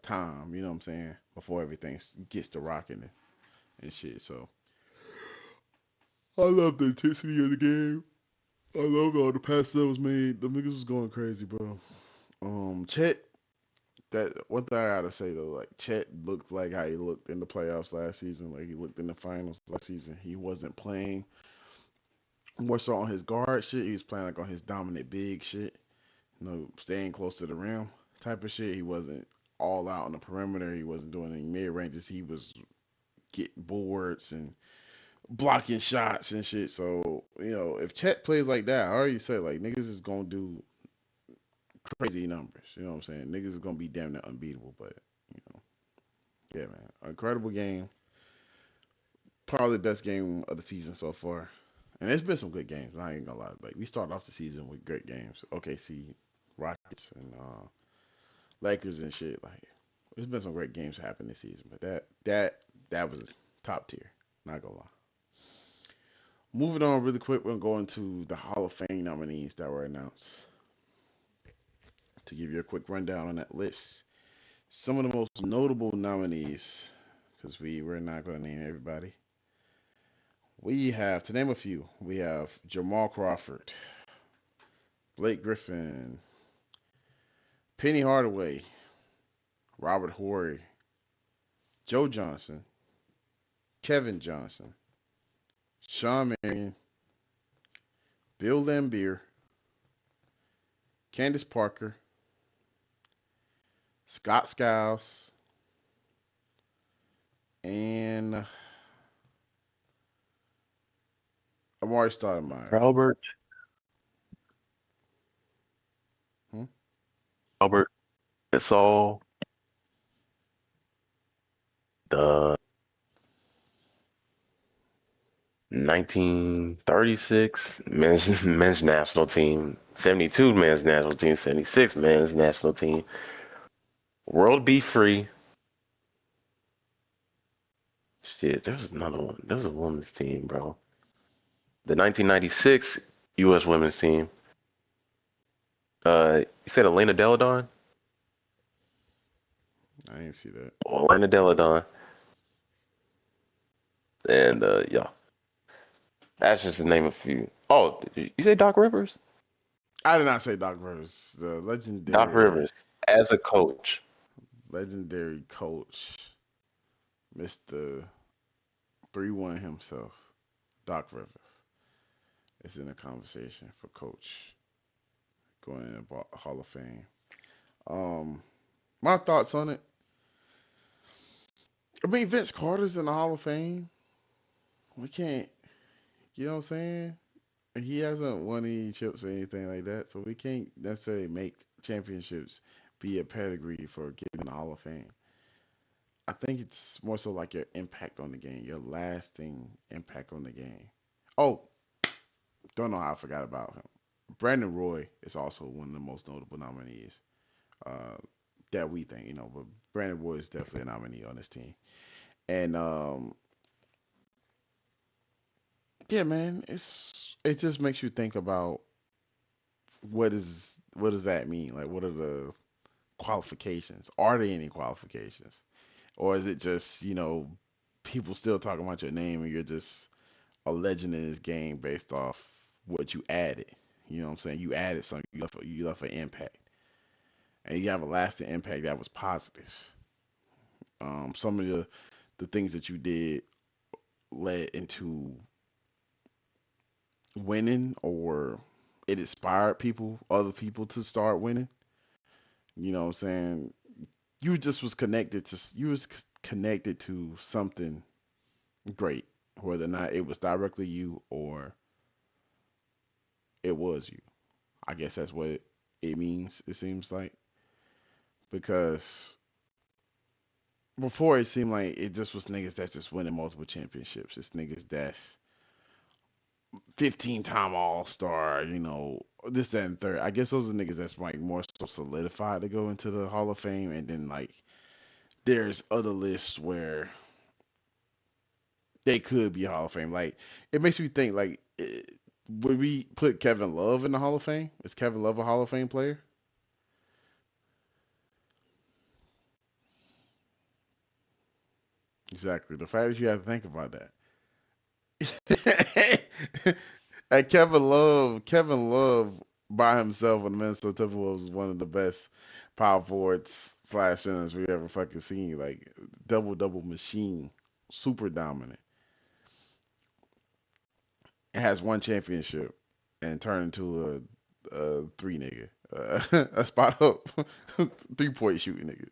time. You know what I'm saying? Before everything gets to rocking and shit. So I love the intensity of the game. I love all the passes that was made. The niggas was going crazy, bro. Chet. That one thing I gotta say though, like Chet looked like how he looked in the playoffs last season, like he looked in the finals last season. He wasn't playing more so on his guard shit. He was playing like on his dominant big shit. Staying close to the rim type of shit. He wasn't all out on the perimeter. He wasn't doing any mid ranges. He was getting boards and blocking shots and shit. So, if Chet plays like that, I already said like niggas is gonna do crazy numbers. You know what I'm saying? Niggas is gonna be damn near unbeatable, but you know, yeah, man. Incredible game. Probably the best game of the season so far. And there's been some good games. I ain't gonna lie. Like we started off the season with great games. OKC, Rockets, and Lakers and shit. Like there's been some great games happen this season, but that was top tier. Not gonna lie. Moving on really quick, we're going to the Hall of Fame nominees that were announced. To give you a quick rundown on that list, some of the most notable nominees, because we're not going to name everybody. We have, to name a few, we have Jamal Crawford, Blake Griffin, Penny Hardaway, Robert Horry, Joe Johnson, Kevin Johnson, Sean Marion, Bill Laimbeer, Candace Parker, Scott Skiles, and Amari Stoudemire. Albert, Hmm? Albert, it's all the 1936 men's national team, 72 men's national team, 76 men's national team, World Be Free. Shit, there's another one. There was a women's team, bro. The 1996 U.S. women's team. You said Elena Deladon? I didn't see that. Elena Deladon. And yeah, that's just to name a few. Oh, did you say Doc Rivers? I did not say Doc Rivers, the Doc Rivers as a coach. legendary coach, Mister 3-1 himself, Doc Rivers, is in the conversation for coach going in the Hall of Fame. Um, my thoughts on it. I mean, Vince Carter's in the Hall of Fame. We can't, you know what I'm saying? He hasn't won any chips or anything like that, so we can't necessarily make championships be a pedigree for getting in the Hall of Fame. I think it's more so like your impact on the game, your lasting impact on the game. Oh, don't know how I forgot about him. Brandon Roy is also one of the most notable nominees uh, that we think, but Brandon Roy is definitely a nominee on this team. And yeah, man, it just makes you think about what does that mean? Like, what are the qualifications? Are there any qualifications, or is it just people still talking about your name and you're just a legend in this game based off what you added? You know what I'm saying? You added something. You left an impact, and you have a lasting impact that was positive. Some of the things that you did led into winning, or it inspired other people to start winning. You know what I'm saying? You was connected to something great, whether or not it was directly you or it was you. I guess that's what it means. It seems like, because before it seemed like it just was niggas that's just winning multiple championships. It's niggas that's 15-time All Star, this, that, and third. I guess those are niggas that's like more so solidified to go into the Hall of Fame, and then like there's other lists where they could be Hall of Fame. Like it makes me think like, would we put Kevin Love in the Hall of Fame? Is Kevin Love a Hall of Fame player? Exactly. The fact is you have to think about that. And Kevin Love by himself on the Minnesota Timberwolves was one of the best power forwards slash centers we ever fucking seen. Like double machine, super dominant. It has one championship and turned into a three nigga, a spot up 3-point shooting nigga.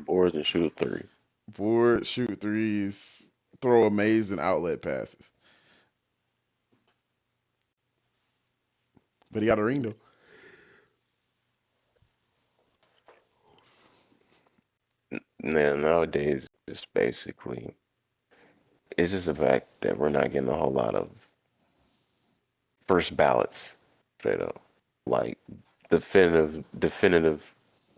Boards and shoot three. Board, shoot threes, throw amazing outlet passes. But he got a ring though. Now nowadays, it's basically it's just the fact that we're not getting a whole lot of first ballots straight up, like definitive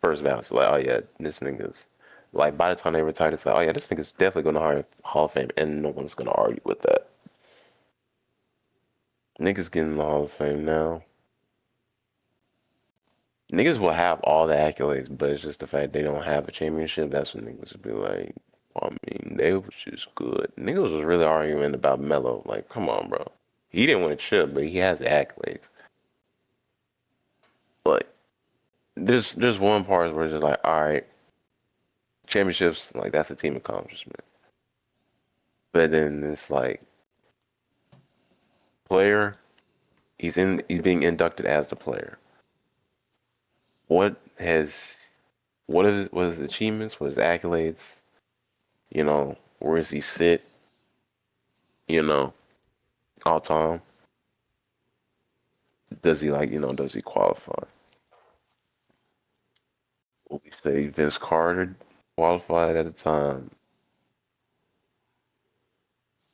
first ballots. Like, oh yeah, this nigga's like by the time they retire, it's like, oh yeah, this nigga's definitely gonna Hall of Fame, and no one's gonna argue with that. Niggas getting the Hall of Fame now. Niggas will have all the accolades, but it's just the fact they don't have a championship. That's when niggas would be like, I mean, they was just good. Niggas was really arguing about Melo. Like, come on, bro. He didn't win a chip, but he has the accolades. But there's one part where it's just like, all right, championships, like that's a team accomplishment. But then it's like player, he's being inducted as the player. What has what is his achievements, what his accolades, where does he sit, you know, all time? Does he does he qualify? Will we say Vince Carter qualified at the time?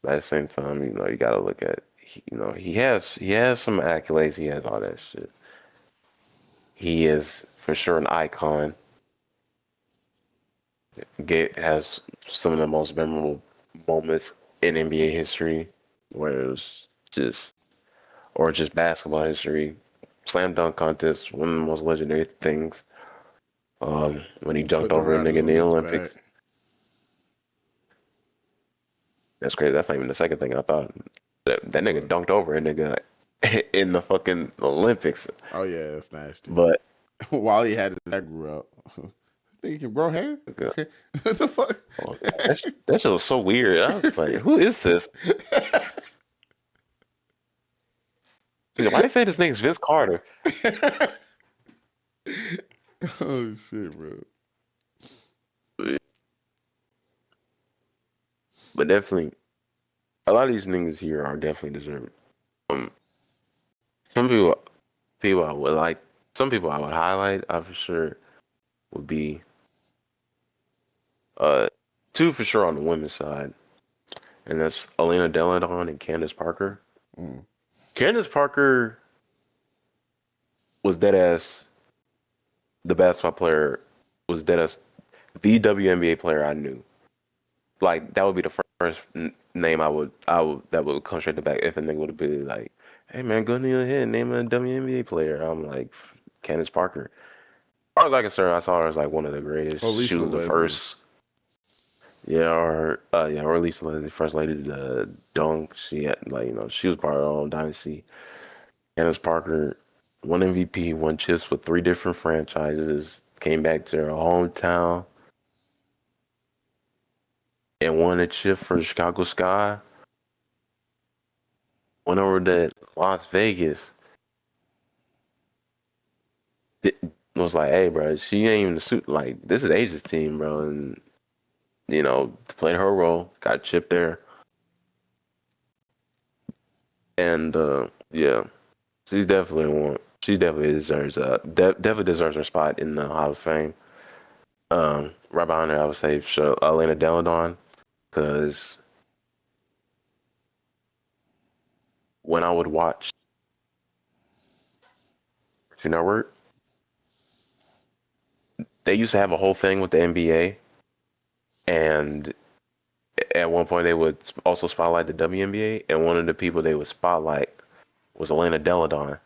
But at the same time, you gotta look at he has some accolades, he has all that shit. He is for sure an icon. Get has some of the most memorable moments in NBA history, where it was just basketball history. Slam dunk contest, one of the most legendary things. When he Put jumped the over a nigga Raptors in on the his back. Olympics. That's crazy. That's not even the second thing I thought. That nigga But dunked over a nigga in the fucking Olympics. oh yeah, that's nasty. But While he had his hair grew out, think he can grow hair? uh, What the fuck? oh, that shit was so weird. I was like, who is this? Why they say this nigga's Vince Carter? Oh shit, bro. But definitely, a lot of these niggas here are definitely deserving. Um, some people I would like, some people I would highlight, I for sure would be uh two for sure on the women's side, and that's Elena Deladon and Candace Parker. Mm. Candace Parker was dead ass the basketball player, was dead ass the WNBA player I knew. Like that would be the first name I would that would come straight to back if a nigga would be like, "Hey man, go to your head, name a WNBA player." I'm like, Candace Parker. As far as I concerned, I saw her as like one of the Or greatest. She Lisa was the Leslie. first, or at least the first lady to dunk. She had she was part of her own dynasty. Candace Parker won MVP, won chips with three different franchises, came back to her hometown and won a chip for the Chicago Sky. Went over to Las Vegas. Was like, hey, bro, she ain't even the suit. Like, this is Asia's team, bro, and played her role, got a chip there, and yeah, she definitely won. She definitely deserves definitely deserves her spot in the Hall of Fame. Right behind her, I would say sure, Elena Deladon, because when I would watch Cartoon Network, they used to have a whole thing with the NBA, and at one point they would also spotlight the WNBA, and one of the people they would spotlight was Elena Deladon.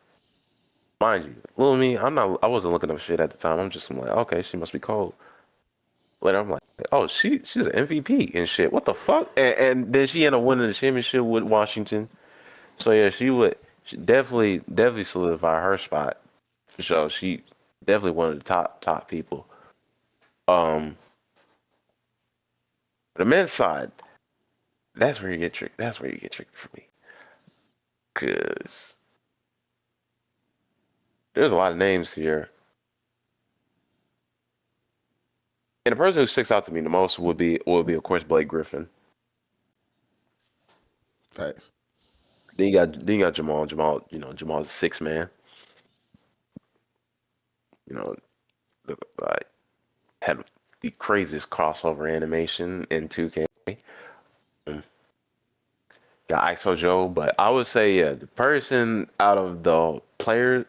Mind you, little me, I wasn't looking up shit at the time. I'm like, okay, she must be cold. Later, I'm like, oh, she's an MVP and shit. What the fuck? And then she ended up winning the championship with Washington. So yeah, she definitely solidify her spot for sure. She definitely one of the top people. Um, the men's side, that's where you get tricked. That's where you get tricked for me, cause there's a lot of names here, and the person who sticks out to me the most would be of course Blake Griffin. Facts. Then you got Jamal. Jamal's a six man. You know, like had the craziest crossover animation in 2K. Um, Got ISO Joe, but I would say yeah, the person out of the player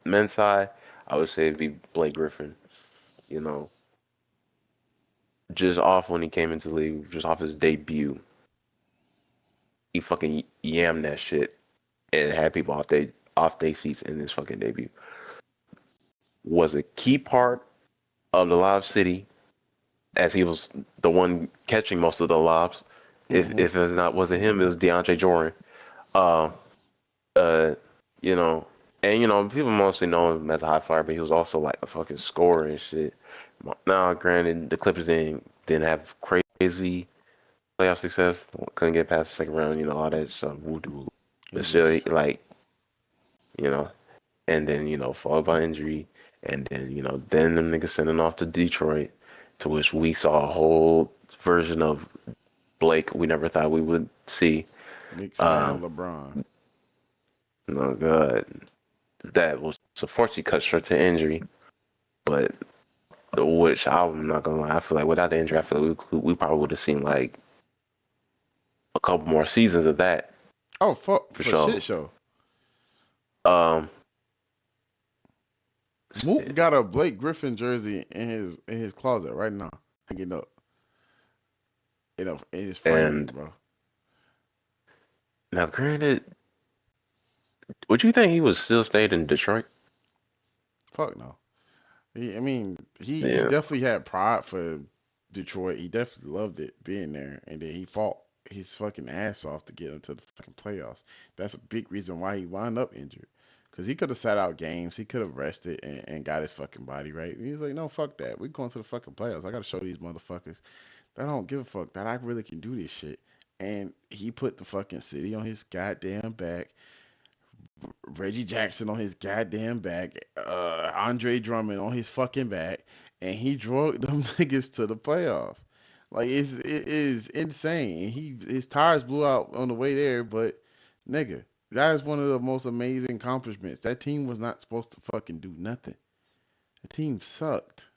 men's side, I would say it'd be Blake Griffin. You know, just off when he came into the league, just off his debut, he fucking yammed that shit and had people off they seats in his fucking debut. Was a key part of the live city as he was the one catching most of the lobs. Hmm. If it wasn't him, it was DeAndre Jordan. Uh, uh, you know, and people mostly know him as a high flyer, but he was also like a fucking scorer and shit. Now, granted, the Clippers didn't have crazy playoff success, couldn't get past the second round, all that stuff, voodoo. But still, Injuries. like, you know, and then followed by injury, and then then them niggas sending off to Detroit, to which we saw a whole version of Blake we never thought we would see. Knicks and Um, LeBron. no good. That was unfortunately cut short to injury, but which I'm not gonna lie, I feel like without the injury, I feel like we probably would have seen like a couple more seasons of that Oh, fuck for for shit sure. show. Um, Mook got a Blake Griffin jersey in his closet right now, hanging up in his frame, and bro. now, granted, would you think he was still stayed in Detroit? Fuck no. I mean, he Yeah, definitely had pride for Detroit. He definitely loved it being there, and then he fought his fucking ass off to get into the fucking playoffs. That's a big reason why he wound up injured. Cause he could have sat out games, he could have rested and got his fucking body right. He was like, no, fuck that. We going to the fucking playoffs. I gotta show these motherfuckers that I don't give a fuck that I really can do this shit. And he put the fucking city on his goddamn back. Reggie Jackson on his goddamn back, Andre Drummond on his fucking back, and he drug them niggas to the playoffs. Like it is insane. His tires blew out on the way there, but nigga, that is one of the most amazing accomplishments. That team was not supposed to fucking do nothing. The team sucked.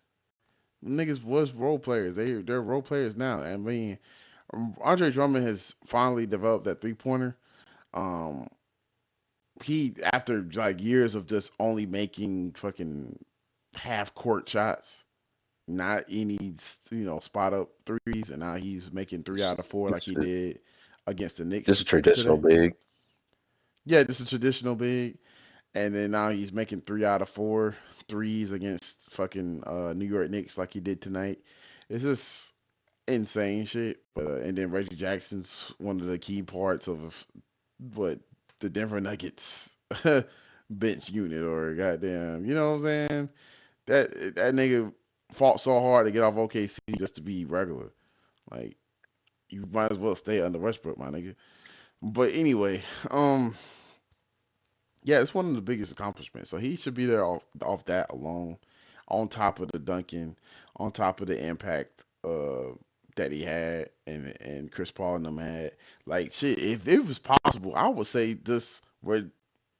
Niggas was role players. They're role players now. I mean, Andre Drummond has finally developed that 3 pointer. Um, he after like years of just only making fucking half court shots, not any spot up threes, and now he's making 3 out of 4 like he just did against the just Knicks a traditional today. big. Yeah, just a traditional big, and then now he's making 3 out of 4 threes against fucking New York Knicks like he did tonight. It's just insane shit. But and then Reggie Jackson's one of the key parts of what the Denver Nuggets bench unit or goddamn, you know what I'm saying? That nigga fought so hard to get off OKC just to be regular. Like you might as well stay under Westbrook, my nigga. But anyway, um, yeah, it's one of the biggest accomplishments. So he should be there off that alone, on top of the dunking, on top of the impact that he had and Chris Paul and them had. Like shit, if it was possible, I would say this where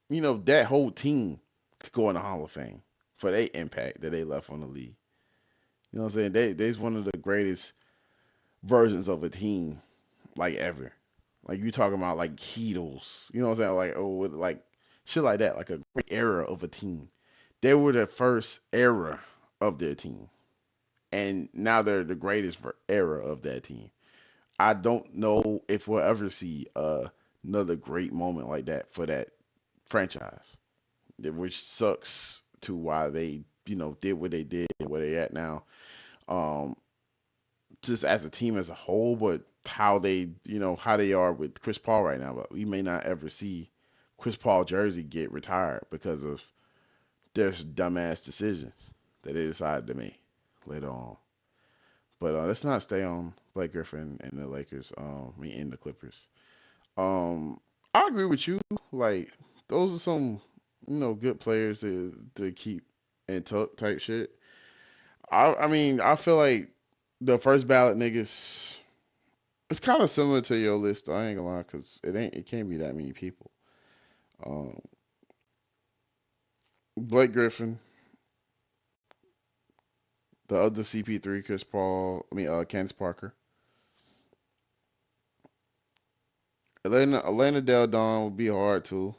that whole team could go in the Hall of Fame for their impact that they left on the league. You know what I'm saying? They's one of the greatest versions of a team like ever. Like you talking about like Heatles, you know what I'm saying? Like like shit like that, like a great era of a team. They were the first era of their team, and now they're the greatest era of that team. I don't know if we'll ever see another great moment like that for that franchise, which sucks to why they did what they did, where they at now. Um, just as a team as a whole, but how they are with Chris Paul right now. But we may not ever see Chris Paul jersey get retired because of their dumbass decisions that they decided to make later on. But let's not stay on Blake Griffin and the Lakers. In the Clippers. Um, I agree with you. Like those are some good players to keep in tuck type shit. I mean I feel like the first ballot niggas. It's kind of similar to your list. I ain't gonna lie, cause it can't be that many people. Um, Blake Griffin, the other CP3, Chris Paul. I mean, Candace Parker. Elena Del Don would be hard too,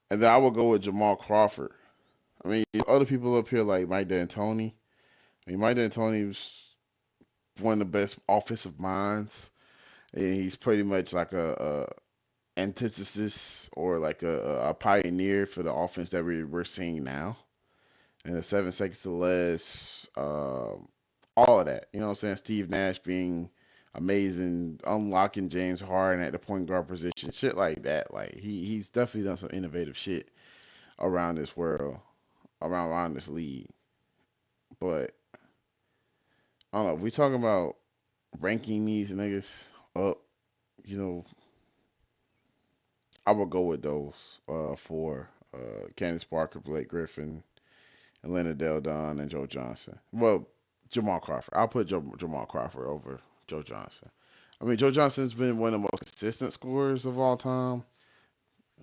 and then I would go with Jamal Crawford. I mean, other people up here like Mike D'Antoni. I mean, Mike D'Antoni was one of the best offensive minds, and he's pretty much like a antithesis or like a pioneer for the offense that we're seeing now. And the 7 seconds to less, all of that. You know what I'm saying? Steve Nash being amazing, unlocking James Harden at the point guard position, shit like that. Like he's definitely done some innovative shit around this world, around this league. But I don't know. If we talking about ranking these niggas up, you know, I would go with those for Candace Parker, Blake Griffin, Atlanta Del Don, and Joe Johnson. Well, Jamal Crawford. I'll put Jamal Crawford over Joe Johnson. I mean, Joe Johnson's been one of the most consistent scorers of all time.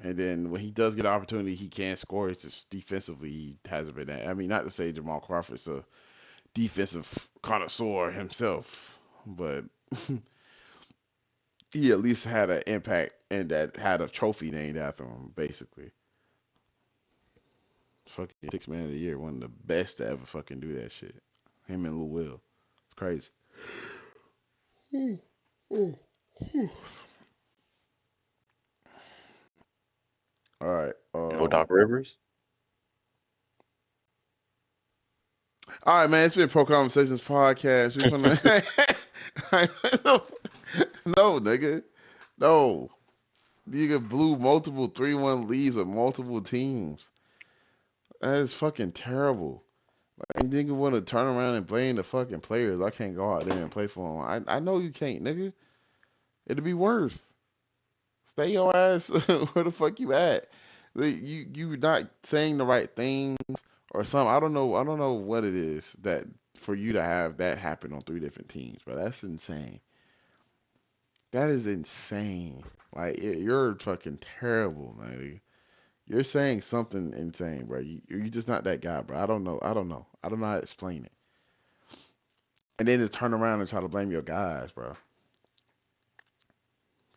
And then when he does get an opportunity, he can score. It's just defensively, he hasn't been that. I mean, not to say Jamal Crawford's a defensive connoisseur himself, but he at least had an impact and that had a trophy named after him, basically. Fucking 6 man of the year, one of the best to ever fucking do that shit. Him and Lou Will. It's crazy. All right. No Doc Rivers. All right, man. It's been Pro Conversations podcast. We finna. no, no, nigga. No. Nigga blew multiple 3-1 leads with multiple teams. That is fucking terrible. Like, nigga want to turn around and blame the fucking players. I can't go out there and play for them. I know you can't, nigga. It'll be worse. Stay your ass where the fuck you at. Like, you not saying the right things or something. I don't know what it is that for you to have that happen on 3 different teams, but that's insane. That is insane. Like you're fucking terrible, man. You're saying something insane, bro. You're just not that guy, bro. I don't know. I don't know. I don't know how to explain it. And then to turn around and try to blame your guys, bro.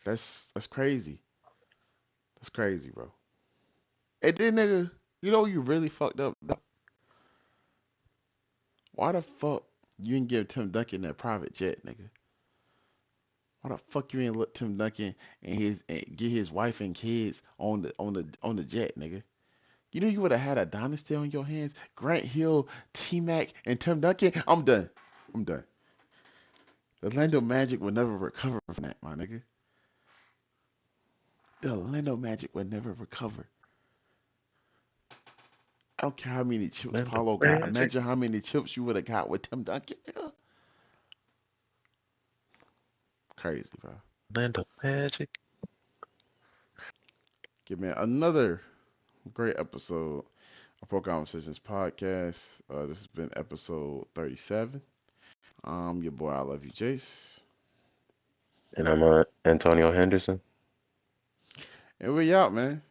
That's crazy. That's crazy, bro. And then, nigga, you know you really fucked up. Why the fuck you didn't give Tim Duncan that private jet, nigga? Why the fuck you didn't let Tim Duncan and get his wife and kids on the jet, nigga? You know you would have had a dynasty on your hands. Grant Hill, T Mac, and Tim Duncan. I'm done. I'm done. The Orlando Magic will never recover from that, my nigga. The Orlando Magic will never recover. I don't care how many chips Orlando Paulo got. Magic. Imagine how many chips you would have got with Tim Duncan, nigga. Crazy, bro. Orlando Magic. Give me another great episode of Pro Conversations podcast. This has been episode 37. Your boy, I love you, Jace. And I'm Antonio Henderson. And we out, man.